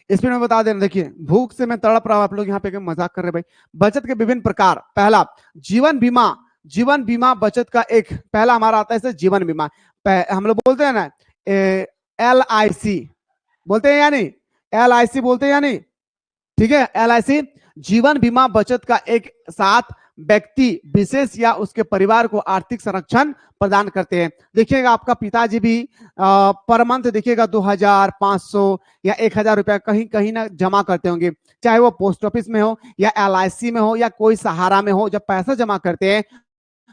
इसमें मैं बता देना, देखिए भूख से मैं तड़प रहा हूं, आप लोग यहाँ पे मजाक कर रहे भाई। बचत के विभिन्न प्रकार, पहला जीवन बीमा। जीवन बीमा बचत का एक पहला हमारा आता है जीवन बीमा। हम लोग बोलते हैं ना LIC, बोलते हैं या नहीं, LIC बोलते हैं या नहीं, ठीक है। LIC जीवन बीमा बचत का एक साथ व्यक्ति विशेष या उसके परिवार को आर्थिक संरक्षण प्रदान करते हैं। देखिएगा आपका पिताजी भी पर मंथ देखिएगा 2000, 500 या 1000 रुपया कहीं कहीं ना जमा करते होंगे, चाहे वो पोस्ट ऑफिस में हो या LIC में हो या कोई सहारा में हो। जब पैसा जमा करते हैं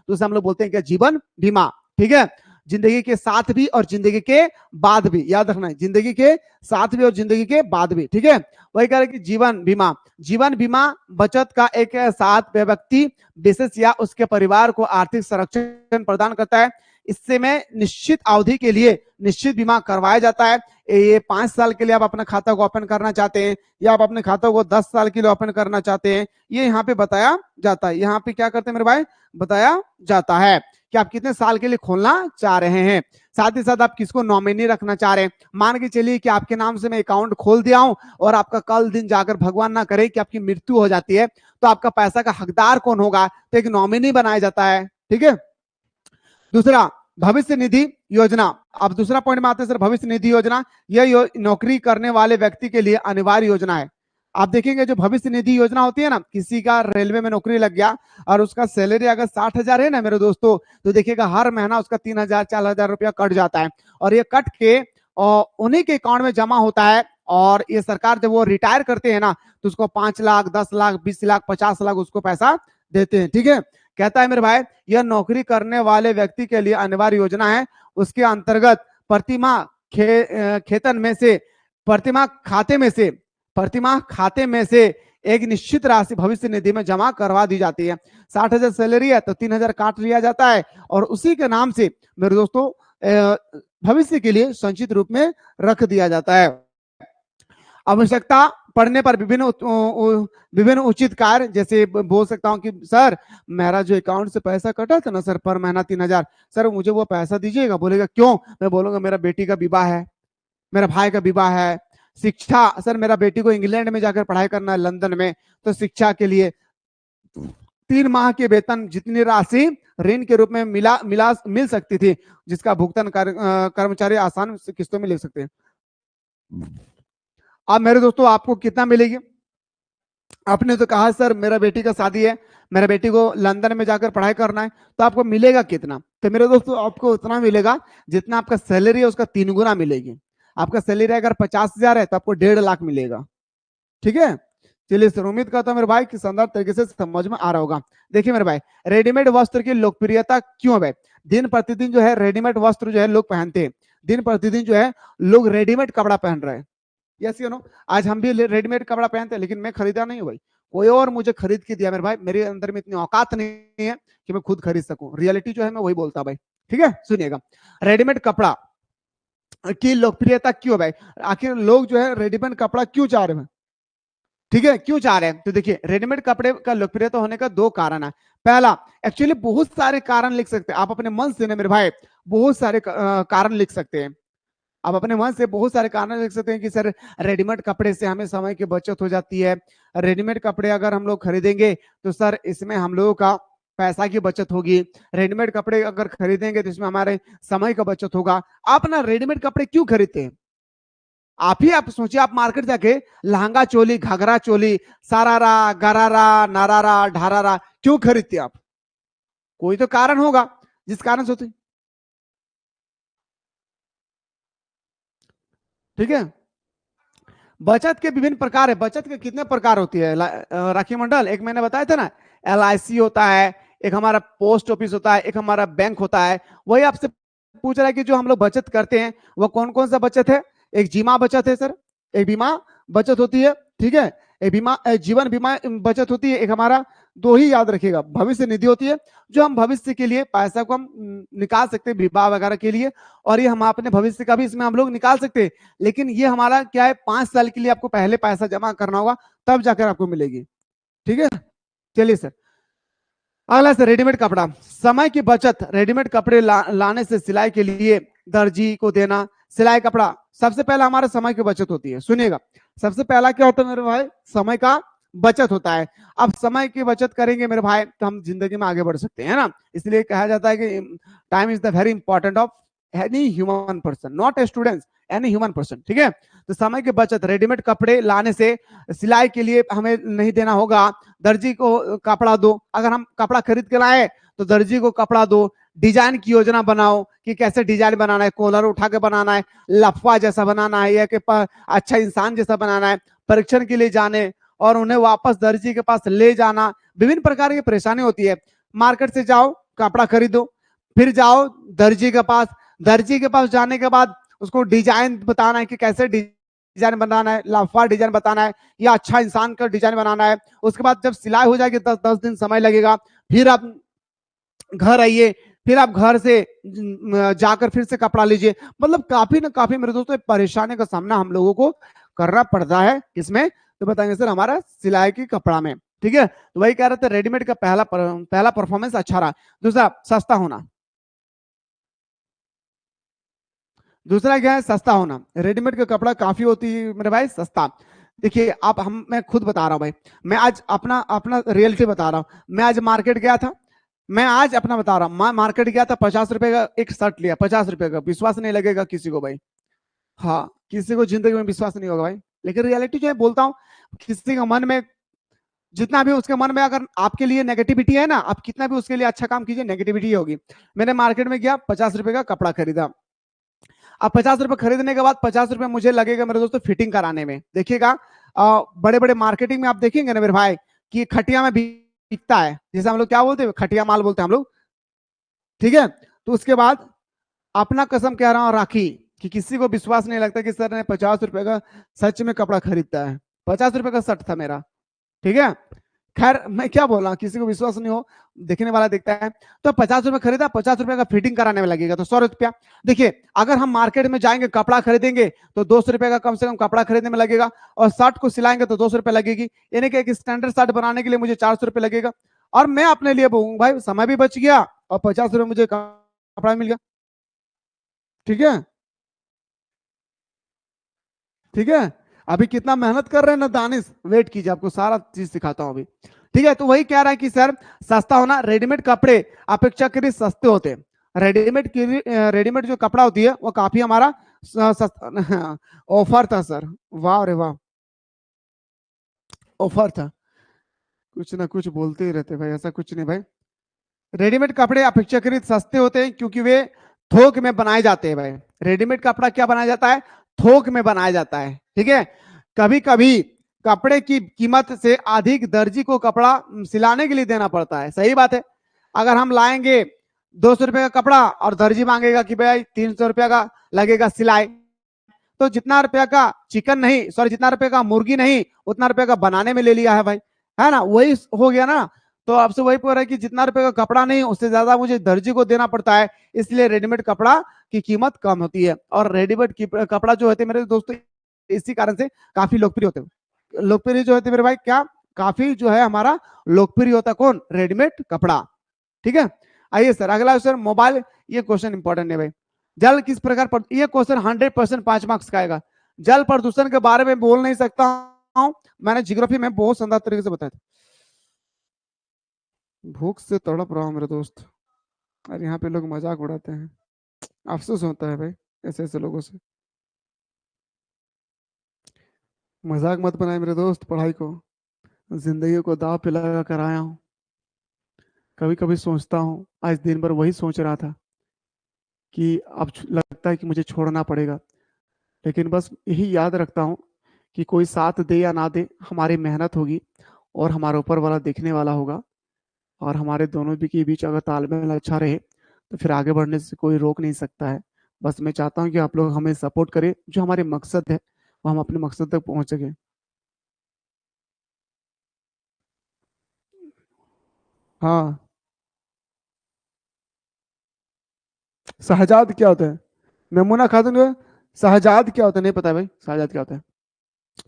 तो उसे हम लोग बोलते हैं क्या, जीवन बीमा, ठीक है। जिंदगी के साथ भी और जिंदगी के बाद भी, याद रखना है, जिंदगी के साथ भी और जिंदगी के बाद भी, ठीक है। वही कह रहे कि जीवन बीमा, जीवन बीमा बचत का एक साथ व्यक्ति विशेष या उसके परिवार को आर्थिक संरक्षण प्रदान करता है। इससे में निश्चित अवधि के लिए निश्चित बीमा करवाया जाता है। ये 5 साल के लिए आप अपना खाता को ओपन करना चाहते हैं, या आप अपने खाते को 10 साल के लिए ओपन करना चाहते हैं, ये यहाँ पे बताया जाता है। यहाँ पे क्या करते हैं मेरे भाई, बताया जाता है कि आप कितने साल के लिए खोलना चाह रहे हैं। साथ ही साथ आप किसको नॉमिनी रखना चाह रहे हैं। मान के चलिए कि आपके नाम से मैं अकाउंट खोल दिया हूं, और आपका कल दिन जाकर भगवान ना करे कि आपकी मृत्यु हो जाती है, तो आपका पैसा का हकदार कौन होगा, तो एक नॉमिनी बनाया जाता है, ठीक है। दूसरा भविष्य निधि योजना। अब दूसरा पॉइंट में आते हैं सर, भविष्य निधि योजना, यह नौकरी करने वाले व्यक्ति के लिए अनिवार्य योजना है। आप देखेंगे जो भविष्य निधि योजना होती है ना, किसी का रेलवे में नौकरी लग गया और उसका सैलरी अगर 60,000 है ना मेरे दोस्तों, तो देखिएगा हर महीना उसका 3,000 4,000 रुपया कट जाता है, और ये कट के उन्हीं के अकाउंट में जमा होता है। और ये सरकार जब वो रिटायर करते हैं ना, तो उसको 5 लाख 10 लाख 20 लाख 50 लाख उसको पैसा देते हैं, ठीक है। कहता है मेरे भाई, यह नौकरी करने वाले व्यक्ति के लिए अनिवार्य योजना है। उसके अंतर्गत प्रतिमाह खेतन में से प्रतिमाह खाते में से एक निश्चित राशि भविष्य निधि में जमा करवा दी जाती है। 60,000 सैलरी है तो 3,000 काट लिया जाता है, और उसी के नाम से मेरे दोस्तों भविष्य के लिए संचित रूप में रख दिया जाता है। आवश्यकता पड़ने पर विभिन्न उचित कार्य, जैसे बोल सकता हूं कि सर मेरा जो अकाउंट से पैसा कटा था ना सर पर महीना 3,000, सर मुझे वो पैसा दीजिएगा। बोलेगा क्यों, मैं बोलूंगा मेरा बेटी का विवाह है, मेरा भाई का विवाह है, शिक्षा, सर मेरा बेटी को इंग्लैंड में जाकर पढ़ाई करना है लंदन में, तो शिक्षा के लिए 3 माह के वेतन जितनी राशि ऋण के रूप में मिल सकती थी, जिसका भुगतान कर्मचारी आसान किस्तों में ले सकते हैं। अब मेरे दोस्तों आपको कितना मिलेगी, आपने तो कहा सर मेरा बेटी का शादी है, मेरा बेटी को लंदन में जाकर पढ़ाई करना है, तो आपको मिलेगा कितना, तो मेरे दोस्तों आपको उतना मिलेगा जितना आपका सैलरी है उसका 3 गुना मिलेगी। आपका सैलरी अगर 50,000 है तो आपको 1.5 लाख मिलेगा, ठीक है। चलिए सर, उम्मीद करता हूं मेरे भाई कि शानदार तरीके से समझ में आ रहा होगा। देखिए मेरे भाई, रेडीमेड वस्त्र की लोकप्रियता क्यों है भाई, दिन प्रतिदिन जो है रेडीमेड वस्त्र जो है लोग पहनते हैं, दिन प्रतिदिन जो है लोग रेडीमेड कपड़ा पहन रहे हैं। यस यू नो, आज हम भी रेडीमेड कपड़ा पहनते हैं, लेकिन मैं खरीदा नहीं हूं भाई, कोई और मुझे खरीद के दिया मेरे भाई, मेरे अंदर में इतनी औकात नहीं है कि मैं खुद खरीद सकूं। रियलिटी जो है मैं वही बोलता भाई, ठीक है। सुनिएगा, रेडीमेड कपड़ा की लोकप्रियता क्यों भाई, आखिर लोग जो है रेडीमेड कपड़ा क्यों चाह रहे हैं, ठीक है, क्यों चाह रहे हैं। तो देखिए रेडीमेड कपड़े का लोकप्रियता होने का 2 कारण है। पहला, एक्चुअली बहुत सारे कारण लिख सकते हैं आप अपने मन से ना मेरे भाई, बहुत सारे कारण लिख सकते हैं। आप अपने मन से बहुत सारे कारण लिख सकते हैं कि सर रेडीमेड कपड़े से हमें समय की बचत हो जाती है, रेडीमेड कपड़े अगर हम लोग खरीदेंगे तो सर इसमें हम लोगों का पैसा की बचत होगी, रेडीमेड कपड़े अगर खरीदेंगे तो इसमें हमारे समय का बचत होगा। आप ना रेडीमेड कपड़े क्यों खरीदते हैं? आप सोचिए, आप मार्केट जाके लहंगा चोली, घाघरा चोली, सारारा, गरारा, नारारा, ढारारा क्यों खरीदते आप? कोई तो कारण होगा जिस कारण सोचते। ठीक है। बचत के विभिन्न प्रकार है। बचत के कितने प्रकार होती है राखी मंडल? एक मैंने बताया था ना, LIC होता है, एक हमारा पोस्ट ऑफिस होता है, एक हमारा बैंक होता है। वही आपसे पूछ रहा है कि जो हम लोग बचत करते हैं वो कौन कौन सा बचत है। एक जीमा बचत है सर, एक बीमा बचत होती है, ठीक है, एक बीमा जीवन बीमा बचत होती है, एक हमारा, दो ही याद रखिएगा, भविष्य निधि होती है, जो हम भविष्य के लिए पैसा को हम निकाल सकते हैं विवाह वगैरह के लिए, और ये हम अपने भविष्य का भी इसमें हम लोग निकाल सकते हैं। लेकिन ये हमारा क्या है, 5 साल के लिए आपको पहले पैसा जमा करना होगा, तब जाकर आपको मिलेगी। ठीक है, चलिए सर अगला सर रेडीमेड कपड़ा। समय की बचत। रेडीमेड कपड़े लाने से सिलाई के लिए दर्जी को देना, सिलाई कपड़ा, सबसे पहला हमारा समय की बचत होती है। सुनिएगा, सबसे पहला क्या होता है मेरे भाई, समय का बचत होता है। अब समय की बचत करेंगे मेरे भाई तो हम जिंदगी में आगे बढ़ सकते हैं, है ना। इसलिए कहा जाता है कि time is the very important of any human person, not a student, any human person. ठीक है, तो समय की बचत, रेडीमेड कपड़े लाने से सिलाई के लिए हमें नहीं देना होगा, दर्जी को कपड़ा दो। अगर हम कपड़ा खरीद के लाए तो दर्जी को कपड़ा दो, डिजाइन की योजना बनाओ कि कैसे डिजाइन बनाना है, कॉलर उठा के बनाना है, लफा जैसा बनाना है, या कि अच्छा इंसान जैसा बनाना है, परीक्षण के लिए जाने और उन्हें वापस दर्जी के पास ले जाना, विभिन्न प्रकार की परेशानी होती है। मार्केट से जाओ, कपड़ा खरीदो, फिर जाओ दर्जी के पास, दर्जी के पास जाने के बाद उसको डिजाइन बताना है कि कैसे डिजाइन बनाना है, लाफा डिजाइन बताना है या अच्छा इंसान का डिजाइन बनाना है। उसके बाद जब सिलाई हो जाएगी 10 दिन समय लगेगा, फिर आप घर आइए, फिर आप घर से जाकर फिर से कपड़ा लीजिए। मतलब काफी ना काफी मेरे दोस्तों परेशानी का सामना हम लोगों को करना पड़ता है। किसमें? तो बताएंगे सर हमारा सिलाई की कपड़ा में। ठीक है, तो वही कह रहे थे, रेडीमेड का पहला परफॉर्मेंस अच्छा रहा। दूसरा सस्ता होना। दूसरा क्या है? सस्ता होना। रेडीमेड का कपड़ा काफी होती है मेरे भाई सस्ता। देखिए आप, हम मैं खुद बता रहा हूँ भाई, मैं आज अपना अपना रियलिटी बता रहा हूँ। मैं आज मार्केट गया था, मैं आज अपना बता रहा हूँ, मैं मार्केट गया था, 50 रुपए का एक शर्ट लिया, 50 रुपए का। विश्वास नहीं लगेगा किसी को भाई, हाँ, किसी को जिंदगी में विश्वास नहीं होगा भाई, लेकिन रियलिटी जो है बोलता हूँ। किसी का मन में जितना भी, उसके मन में अगर आपके लिए नेगेटिविटी है ना, आप कितना भी उसके लिए अच्छा काम कीजिए, नेगेटिविटी होगी। मैंने मार्केट में गया, 50 रुपए का कपड़ा खरीदा। अब 50 रुपए खरीदने के बाद 50 रुपए मुझे लगेगा मेरे दोस्तों फिटिंग कराने में। देखिएगा बड़े बड़े मार्केटिंग में आप देखेंगे ना मेरे भाई कि खटिया में बिकता है, जैसे हम लोग क्या बोलते हैं, खटिया माल बोलते हैं हम लोग। ठीक है, तो उसके बाद अपना कसम कह रहा हूं राखी कि किसी को विश्वास नहीं लगता कि सर ने 50 रुपए का सच में कपड़ा खरीदता है। 50 रुपए का शर्ट था मेरा। ठीक है, खैर मैं क्या बोल रहा हूँ, किसी को विश्वास नहीं हो, देखने वाला देखता है। तो 50 रुपए खरीदा, 50 रुपए का फिटिंग कराने में लगेगा तो 100 रुपया। देखिए अगर हम मार्केट में जाएंगे कपड़ा खरीदेंगे तो 200 रुपए का कम से कम कपड़ा खरीदने में लगेगा, और शर्ट को सिलाएंगे तो 200 रुपए लगेगी। यानी कि एक स्टैंडर्ड शर्ट बनाने के लिए मुझे 400 रुपए लगेगा, और मैं अपने लिए बोलूँ भाई समय भी बच गया और 50 रुपए मुझे कपड़ा मिल गया। ठीक है, ठीक है, अभी कितना मेहनत कर रहे हैं ना दानिश, वेट कीजिए, आपको सारा चीज सिखाता हूं अभी। ठीक है, तो वही कह रहा है कि सर सस्ता होना, रेडीमेड कपड़े अपेक्षाकृत सस्ते होते हैं। रेडीमेड की रेडीमेड जो कपड़ा होती है वो काफी हमारा सस्ता ऑफर था सर, वाह रे वाह, ऑफर था। कुछ ना कुछ बोलते ही रहते भाई, ऐसा कुछ नहीं भाई। रेडीमेड कपड़े अपेक्षाकृत सस्ते होते हैं क्योंकि वे थोक में बनाए जाते हैं भाई। रेडीमेड कपड़ा क्या बनाया जाता है? थोक में बनाया जाता है। ठीक है, कभी कभी कपड़े की कीमत से अधिक दर्जी को कपड़ा सिलाने के लिए देना पड़ता है। सही बात है, अगर हम लाएंगे 200 रुपए का कपड़ा और दर्जी मांगेगा कि भाई 300 रुपया का लगेगा सिलाई, तो जितना रुपया का चिकन नहीं, सॉरी, जितना रुपये का मुर्गी नहीं, उतना रुपये का बनाने में ले लिया है भाई, है ना, वही हो गया ना। तो आपसे वही पूछ रहा है कि जितना रुपए का कपड़ा नहीं, उससे ज्यादा मुझे दर्जी को देना पड़ता है, इसलिए रेडीमेड कपड़ा की कीमत कम होती है। और रेडीमेड कपड़ा जो होते हैं मेरे दोस्तों, इसी कारण से काफी लोकप्रिय होते हैं। लोकप्रिय जो होते हैं मेरे भाई, क्या काफी जो है हमारा लोकप्रिय होता है, कौन? रेडीमेड कपड़ा। ठीक है, आइए सर अगला क्वेश्चन मोबाइल, ये क्वेश्चन इंपॉर्टेंट है भाई। जल किस प्रकार पर, ये क्वेश्चन 100% 5 मार्क्स का आएगा। जल प्रदूषण के बारे में बोल नहीं सकता हूं, मैंने ज्योग्राफी में बहुत शानदार तरीके से बताया था। भूख से तड़प रहा हूं मेरे दोस्त, और यहाँ पे लोग मजाक उड़ाते हैं, अफसोस होता है भाई ऐसे ऐसे लोगों से। मजाक मत बनाए मेरे दोस्त, पढ़ाई को जिंदगी को दाव पे लगा कर आया हूँ। कभी कभी सोचता हूँ, आज दिन भर वही सोच रहा था कि अब लगता है कि मुझे छोड़ना पड़ेगा, लेकिन बस यही याद रखता हूँ कि कोई साथ दे या ना दे, हमारी मेहनत होगी और हमारे ऊपर वाला देखने वाला होगा, और हमारे दोनों भी के बीच अगर तालमेल अच्छा रहे तो फिर आगे बढ़ने से कोई रोक नहीं सकता है। बस मैं चाहता हूँ कि आप लोग हमें सपोर्ट करें, जो हमारे मकसद है वो हम अपने मकसद तक पहुंच सके। हाँ, शहजाद क्या होता है? नमूना खातून जो है, शहजाद क्या होता है नहीं पता भाई, शहजाद क्या होता है?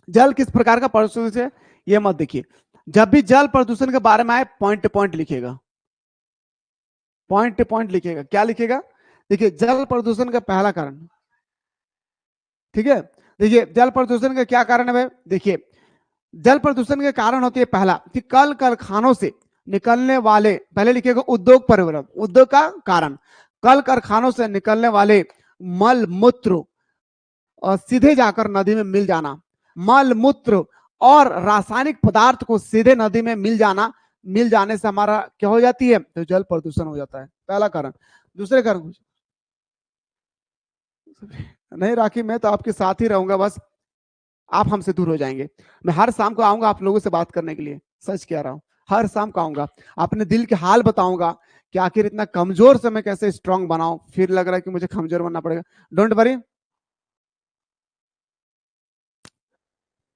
जल किस प्रकार का प्रदूषण है, ये मत देखिए। जब भी जल प्रदूषण के बारे में आए पॉइंट पॉइंट लिखेगा, पॉइंट पॉइंट लिखेगा। क्या लिखेगा? देखिए जल प्रदूषण का पहला कारण, ठीक है, देखिए जल प्रदूषण का क्या कारण है भाई? देखिए जल प्रदूषण के कारण होती है पहला कि कल कारखानों से निकलने वाले, पहले लिखिएगा उद्योग परिवहन, उद्योग का कारण, कल कारखानों से निकलने वाले मल मूत्र और सीधे जाकर नदी में मिल जाना, मल मूत्र और रासायनिक पदार्थ को सीधे नदी में मिल जाना, मिल जाने से हमारा क्या हो जाती है? तो जल प्रदूषण हो जाता है, पहला कारण। दूसरे कारण नहीं राखी, मैं तो आपके साथ ही रहूंगा, बस आप हमसे दूर हो जाएंगे। मैं हर शाम को आऊंगा आप लोगों से बात करने के लिए, सच कह रहा हूं, हर शाम को आऊंगा, अपने दिल के हाल बताऊंगा कि आखिर इतना कमजोर से मैं कैसे स्ट्रांग बनाऊं, फिर लग रहा है कि मुझे कमजोर बनना पड़ेगा। Don't worry.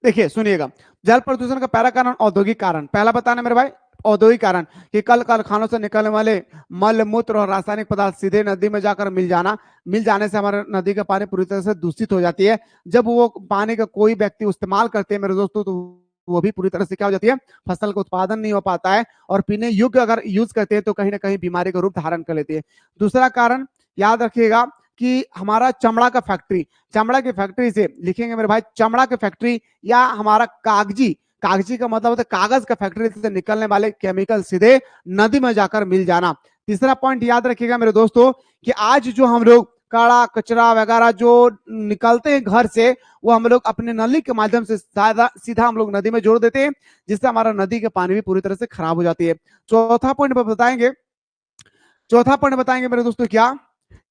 देखिए सुनिएगा, जल प्रदूषण का पहला कारण औद्योगिक कारण, पहला बताना मेरे भाई, औद्योगिक कारण कि कल कारखानों से निकलने वाले मल मूत्र और रासायनिक पदार्थ सीधे नदी में जाकर मिल जाना, मिल जाने से हमारे नदी का पानी पूरी तरह से दूषित हो जाती है। जब वो पानी का कोई व्यक्ति इस्तेमाल करते हैं मेरे दोस्तों, तो वो भी पूरी तरह से क्या हो जाती है? फसल का उत्पादन नहीं हो पाता है, और पीने योग्य अगर यूज करते हैं तो कहीं ना कहीं बीमारी का रूप धारण कर लेती है। दूसरा कारण याद रखिएगा कि हमारा चमड़ा का फैक्ट्री, चमड़ा की फैक्ट्री से लिखेंगे मेरे भाई, चमड़ा की फैक्ट्री या हमारा कागजी, कागजी का मतलब होता है कागज का फैक्ट्री से निकलने वाले केमिकल सीधे नदी में जाकर मिल जाना। तीसरा पॉइंट याद रखिएगा मेरे दोस्तों कि आज जो हम लोग कड़ा कचरा वगैरह जो निकलते हैं घर से, वो हम लोग अपने नली के माध्यम से सीधा हम लोग नदी में जोड़ देते हैं, जिससे हमारा नदी का पानी भी पूरी तरह से खराब हो जाती है। चौथा पॉइंट बताएंगे, चौथा पॉइंट बताएंगे मेरे दोस्तों क्या,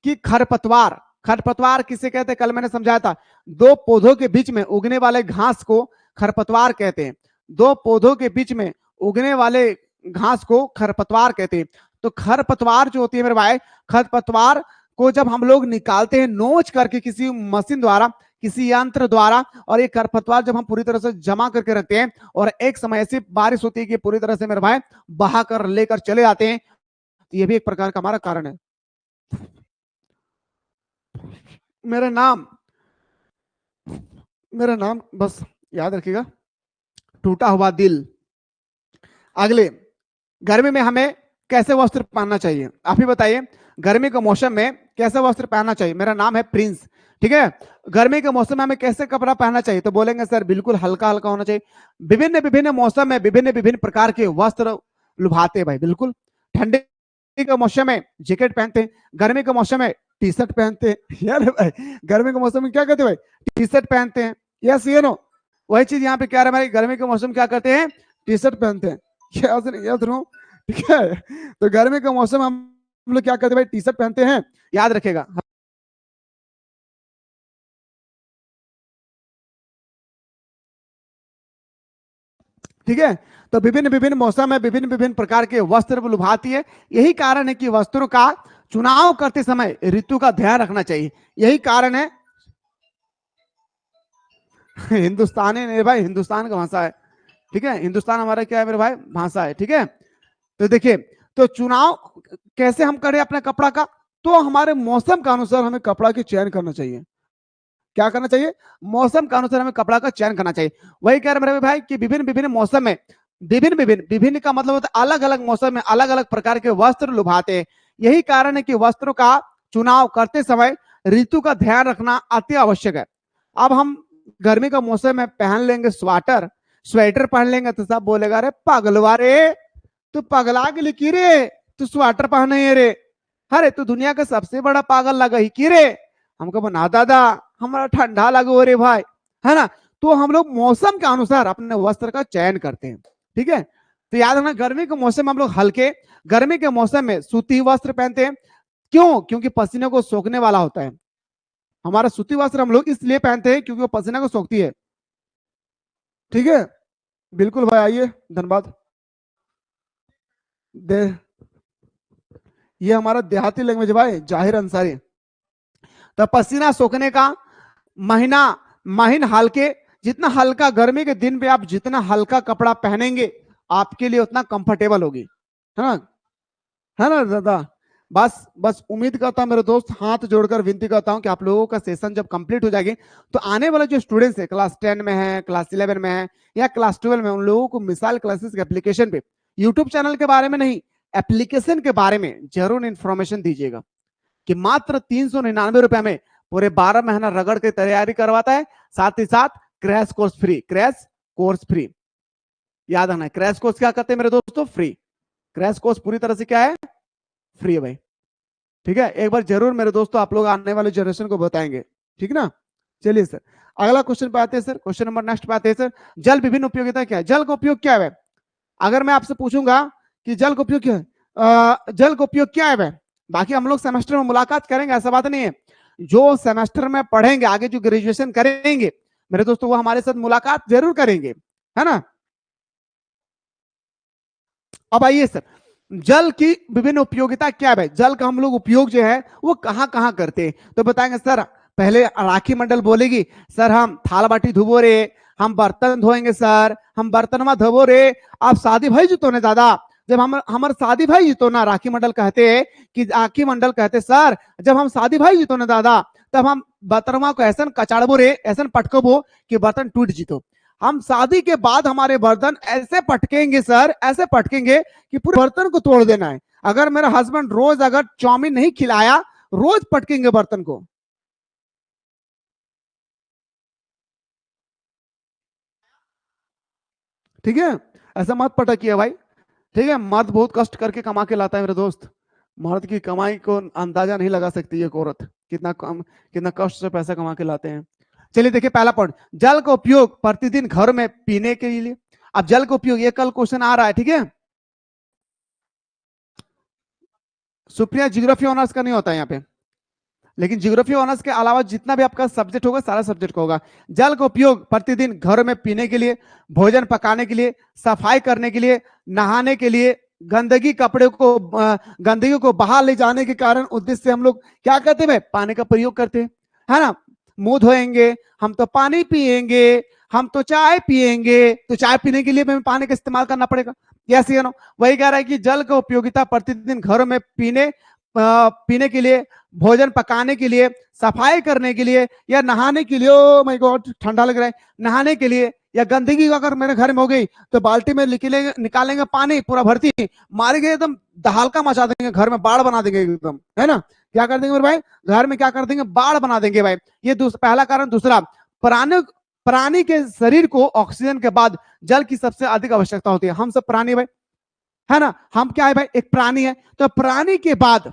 कि खरपतवार, खरपतवार किसे कहते हैं? कल मैंने समझाया था, दो पौधों के बीच में उगने वाले घास को खरपतवार कहते हैं, दो पौधों के बीच में उगने वाले घास को खरपतवार कहते हैं। तो खरपतवार जो होती है मेरे भाई, खरपतवार को जब हम लोग निकालते हैं नोच करके किसी मशीन द्वारा, किसी यंत्र द्वारा, और ये खरपतवार जब हम पूरी तरह से जमा करके रखते हैं, और एक समय ऐसी बारिश होती है कि पूरी तरह से मेरे भाई बहा कर लेकर चले आते हैं, तो ये भी एक प्रकार का हमारा कारण है। मेरा नाम, मेरा नाम बस याद रखिएगा, टूटा हुआ दिल। अगले, गर्मी में हमें कैसे वस्त्र पहनना चाहिए, आप ही बताइए, गर्मी के मौसम में कैसे वस्त्र पहनना चाहिए? मेरा नाम है प्रिंस, ठीक है। गर्मी के मौसम में हमें कैसे कपड़ा पहनना चाहिए? तो बोलेंगे सर बिल्कुल हल्का हल्का होना चाहिए। विभिन्न विभिन्न मौसम में विभिन्न विभिन्न प्रकार के वस्त्र लुभाते हैं भाई, बिल्कुल। ठंडे के मौसम में जैकेट पहनते हैं, गर्मी के मौसम में टी शर्ट पहनते हैं यार भाई, गर्मी के मौसम में क्या कहते हैं भाई? टी शर्ट पहनते हैं, यस ये नो, वही चीज यहाँ पे क्या रहा है, गर्मी के मौसम क्या करते हैं? टी शर्ट पहनते हैं, याद रहो, ठीक है। तो गर्मी के मौसम में हम लोग क्या करते हैं भाई? टी शर्ट पहनते हैं, याद रखेगा। ठीक है, तो विभिन्न विभिन्न मौसम में विभिन्न विभिन्न प्रकार के वस्त्र लुभाती है। यही कारण है कि वस्त्रों का चुनाव करते समय ऋतु का ध्यान रखना चाहिए, यही कारण है। हिंदुस्तानी नहीं भाई, हिंदुस्तान का भाषा है, ठीक है, हिंदुस्तान हमारा क्या है मेरे भाई? भाषा है, ठीक है। तो देखिए, तो चुनाव कैसे हम करें अपने कपड़ा का? तो हमारे मौसम का अनुसार हमें कपड़ा की चयन करना चाहिए। क्या करना चाहिए? मौसम के अनुसार हमें कपड़ा का चयन करना चाहिए। वही कह रहे मेरे भाई कि विभिन्न विभिन्न मौसम में विभिन्न विभिन्न, विभिन्न का मतलब होता है अलग अलग मौसम में अलग अलग प्रकार के वस्त्र लुभाते हैं। यही कारण है कि वस्त्रों का चुनाव करते समय ऋतु का ध्यान रखना अति आवश्यक है। अब हम गर्मी का मौसम में पहन लेंगे स्वेटर पहन लेंगे तो सब बोलेगा अरे पगलवा रे, तू पगला के लिए की रे, तू स्वेटर पहने रे, अरे तू दुनिया का सबसे बड़ा पागल लगा ही की रे। हमको बना दादा हमारा ठंडा लगो रे भाई, है ना। तो हम लोग मौसम के अनुसार अपने वस्त्र का चयन करते हैं, ठीक है। तो याद रखना गर्मी के मौसम में हम लोग हल्के, गर्मी के मौसम में सूती वस्त्र पहनते हैं। क्यों? क्योंकि पसीने को सोखने वाला होता है। हमारा सूती वस्त्र हम लोग इसलिए पहनते हैं क्योंकि वो पसीना को सोखती है, ठीक है। बिल्कुल भाई, आइए, धन्यवाद। ये हमारा देहाती लैंग्वेज भाई, जाहिर अंसारी। तो पसीना सोखने का महीना, महीन हल्के, जितना हल्का गर्मी के दिन पे आप जितना हल्का कपड़ा पहनेंगे आपके लिए उतना कंफर्टेबल होगी, है ना दादा। बस बस उम्मीद करता हूं मेरे दोस्त, हाथ जोड़कर विनती करता हूं कि आप लोगों का सेशन जब कंप्लीट हो जाएगी तो आने वाले जो स्टूडेंट्स है क्लास 10 में है, क्लास 11 में है या क्लास 12 में, उन लोगों को मिसाल क्लासेस के एप्लीकेशन पे, यूट्यूब चैनल के बारे में नहीं, एप्लीकेशन के बारे में जरूर इंफॉर्मेशन दीजिएगा कि मात्र 399 रुपए में पूरे 12 महीना रगड़ के तैयारी करवाता है, साथ ही साथ crash course free. Crash course free, याद रखना है। क्रैश कोर्स क्या करते हैं मेरे दोस्तों? फ्री। क्रैश कोर्स पूरी तरह से क्या है? फ्री है भाई, ठीक है। एक बार जरूर मेरे दोस्तों आप लोग आने वाले जनरेशन को बताएंगे, ठीक ना। चलिए सर, अगला क्वेश्चन पे आते हैं सर। क्वेश्चन नंबर नेक्स्ट पे आते हैं सर। जल विभिन्न उपयोगिता क्या है? जल का उपयोग क्या है? अगर मैं आपसे पूछूंगा कि जल का उपयोग क्या है, जल का उपयोग क्या है, बाकी हम लोग सेमेस्टर में मुलाकात करेंगे, ऐसा बात नहीं है। जो सेमेस्टर में पढ़ेंगे, आगे जो ग्रेजुएशन करेंगे मेरे दोस्तों, वो हमारे साथ मुलाकात जरूर करेंगे, है ना। अब आइए सर, जल की विभिन्न उपयोगिता क्या है? जल का हम लोग उपयोग जो है वो कहां कहां करते हैं, तो बताएंगे सर। पहले राखी मंडल बोलेगी सर हम थाल बाटी धोबो रे, हम बर्तन धोएंगे सर, हम बर्तन में धोबो रे। आप शादी भाई जीतो ने दादा, जब हम हमारे शादी भाई जीतो ना, राखी मंडल कहते हैं कि राखी मंडल कहते सर जब हम शादी भाई जीतो ना दादा, तब हम बर्तनमा को ऐसा कचाड़बो रे, ऐसा पटकबो कि बर्तन टूट जीतो। हम शादी के बाद हमारे बर्तन ऐसे पटकेंगे सर, ऐसे पटकेंगे कि पूरे बर्तन को तोड़ देना है। अगर मेरा हस्बैंड रोज अगर चाउमीन नहीं खिलाया, रोज पटकेंगे बर्तन को। ठीक है, ऐसा मत पटकिए भाई, ठीक है। मर्द बहुत कष्ट करके कमा के लाता है मेरे दोस्त, मर्द की कमाई को अंदाजा नहीं लगा सकती एक औरत, कितना कष्ट से पैसा कमा के लाते हैं। चलिए देखिए पहला पॉइंट, जल का उपयोग प्रतिदिन घर में पीने के लिए। अब जल का उपयोग, ये कल क्वेश्चन आ रहा है, ठीक है। सुप्रिया ज्योग्राफी ऑनर्स का नहीं होता है यहाँ पे, लेकिन ज्योग्राफी ऑनर्स के अलावा जितना भी आपका सब्जेक्ट होगा सारा सब्जेक्ट का होगा। जल का उपयोग प्रतिदिन घर में पीने के लिए, भोजन पकाने के लिए, सफाई करने के लिए, नहाने के लिए, गंदगी को बाहर ले जाने के कारण उद्देश्य से हम लोग क्या करते हैं? पानी का प्रयोग करते हैं, है ना। मुंह धोएंगे, हम तो पानी पिएंगे, हम तो चाय पिएंगे, तो चाय पीने के लिए हमें पानी का इस्तेमाल करना पड़ेगा। यस या नो? वही कह रहा है कि जल का उपयोगिता प्रतिदिन घर में पीने के लिए, भोजन पकाने के लिए, सफाई करने के लिए या नहाने के लिए। ओ माय गॉड ठंडा लग रहा है। नहाने के लिए या गंदगी अगर मेरे घर में हो गई तो बाल्टी में निकालेंगे पानी पूरा भरती, मारेंगे एकदम दहालका मचा देंगे, घर में बाढ़ बना देंगे एकदम, है ना। क्या कर देंगे मेरे भाई? घर में क्या कर देंगे? बाढ़ बना देंगे भाई। ये पहला कारण। दूसरा, प्राणी के शरीर को ऑक्सीजन के बाद जल की सबसे अधिक आवश्यकता होती है। हम सब प्राणी भाई, है ना। हम क्या है भाई? एक प्राणी है। तो प्राणी के बाद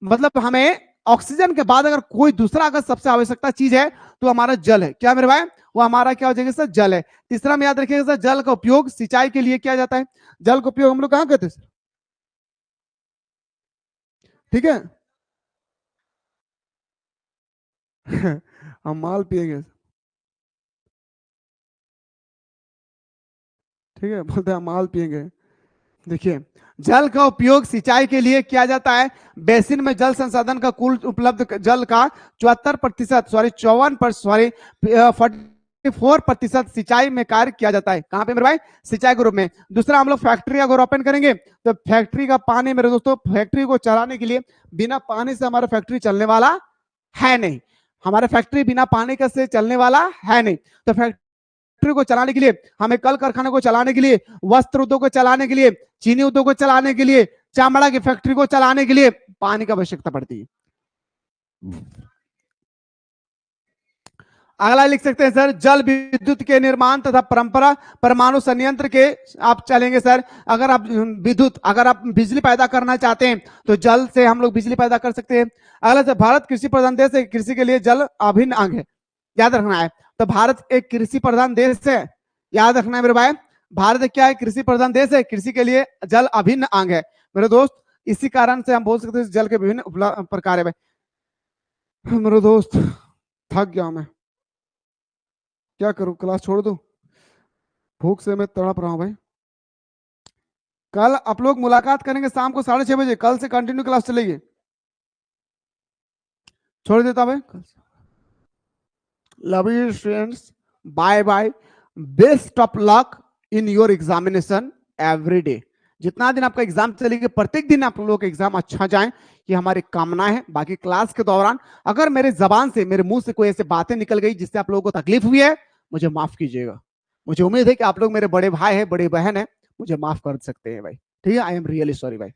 मतलब हमें ऑक्सीजन के बाद अगर कोई दूसरा अगर सबसे आवश्यकता चीज है तो हमारा जल है। क्या मेरे भाई? वो हमारा क्या हो जाएगा सर? जल है। तीसरा में याद रखिएगा सर, जल का उपयोग सिंचाई के लिए किया जाता है। जल का उपयोग हम लोग कहां करते हैं सर? ठीक है हम माल पिएंगे, ठीक है, बोलते हैं माल पिएंगे। देखिए, जल का उपयोग सिंचाई के लिए किया जाता है। बेसिन में जल संसाधन का कुल उपलब्ध जल का 74% सॉरी 44% सिंचाई में कार्य किया जाता है। कहां पे मेरे भाई? सिंचाई के रूप में। दूसरा, हम लोग फैक्ट्री अगर ओपन करेंगे तो फैक्ट्री का पानी मेरे दोस्तों, फैक्ट्री को चलाने के लिए, बिना पानी से हमारा फैक्ट्री चलने वाला है नहीं। हमारा फैक्ट्री बिना पानी का से चलने वाला है नहीं। तो फैक्ट्री को चलाने के लिए, हमें कल कारखाने को चलाने के लिए, वस्त्र उद्योग को चलाने के लिए, चीनी उद्योग को चलाने के लिए, चमड़ा की फैक्ट्री को चलाने के लिए पानी की आवश्यकता पड़ती है। अगला लिख सकते हैं सर, जल विद्युत के निर्माण तथा परंपरा परमाणु संयंत्र के आप चलेंगे सर। अगर आप विद्युत, अगर आप बिजली पैदा करना चाहते हैं तो जल से हम लोग बिजली पैदा कर सकते हैं। अगला सर, भारत कृषि प्रधान देश है, कृषि के लिए जल अभिन्न अंग है, याद रखना है। तो भारत एक कृषि प्रधान देश है, याद रखना है मेरे भाई। भारत क्या है? कृषि प्रधान देश है, कृषि के लिए जल अभिन्न अंग है मेरे दोस्त। इसी कारण से हम बोल सकते हैं जल के विभिन्न प्रकार है भाई। मेरे दोस्त थक गया मैं, क्या करूं, क्लास छोड़ दूं? भूख से मैं तड़प रहा हूं भाई। कल आप लोग मुलाकात करेंगे शाम को 6:30 बजे, कल से कंटिन्यू क्लास चलेगी। छोड़ देता भाई। Love you students, bye bye, best of luck in your examination every day. जितना दिन आपका एग्जाम चलेगा प्रत्येक दिन आप लोगों का एग्जाम अच्छा जाए, ये हमारी कामना है। बाकी क्लास के दौरान अगर मेरे जबान से, मेरे मुंह से कोई ऐसे बातें निकल गई जिससे आप लोगों को तकलीफ हुई है, मुझे माफ कीजिएगा। मुझे उम्मीद है कि आप लोग मेरे बड़े भाई है, बड़ी बहन है, मुझे माफ कर सकते हैं भाई। ठीक है, आई एम रियली सॉरी भाई।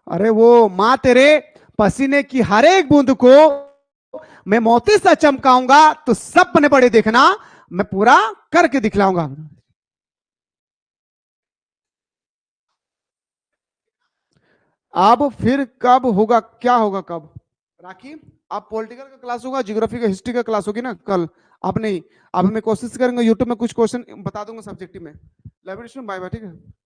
अरे वो माँ तेरे पसीने की हर एक बूंद को मैं मोती सा चमकाऊंगा, तो सपने बड़े देखना, मैं पूरा करके दिखलाऊंगा। अब फिर कब होगा, क्या होगा कब? राखी, अब पॉलिटिकल का क्लास होगा, ज्योग्राफी का, हिस्ट्री का क्लास होगी ना कल। अब नहीं, अब मैं कोशिश करेंगे यूट्यूब में कुछ क्वेश्चन बता दूंगा सब्जेक्टिव में। लाइब्रेरी बाय बाय, ठीक है।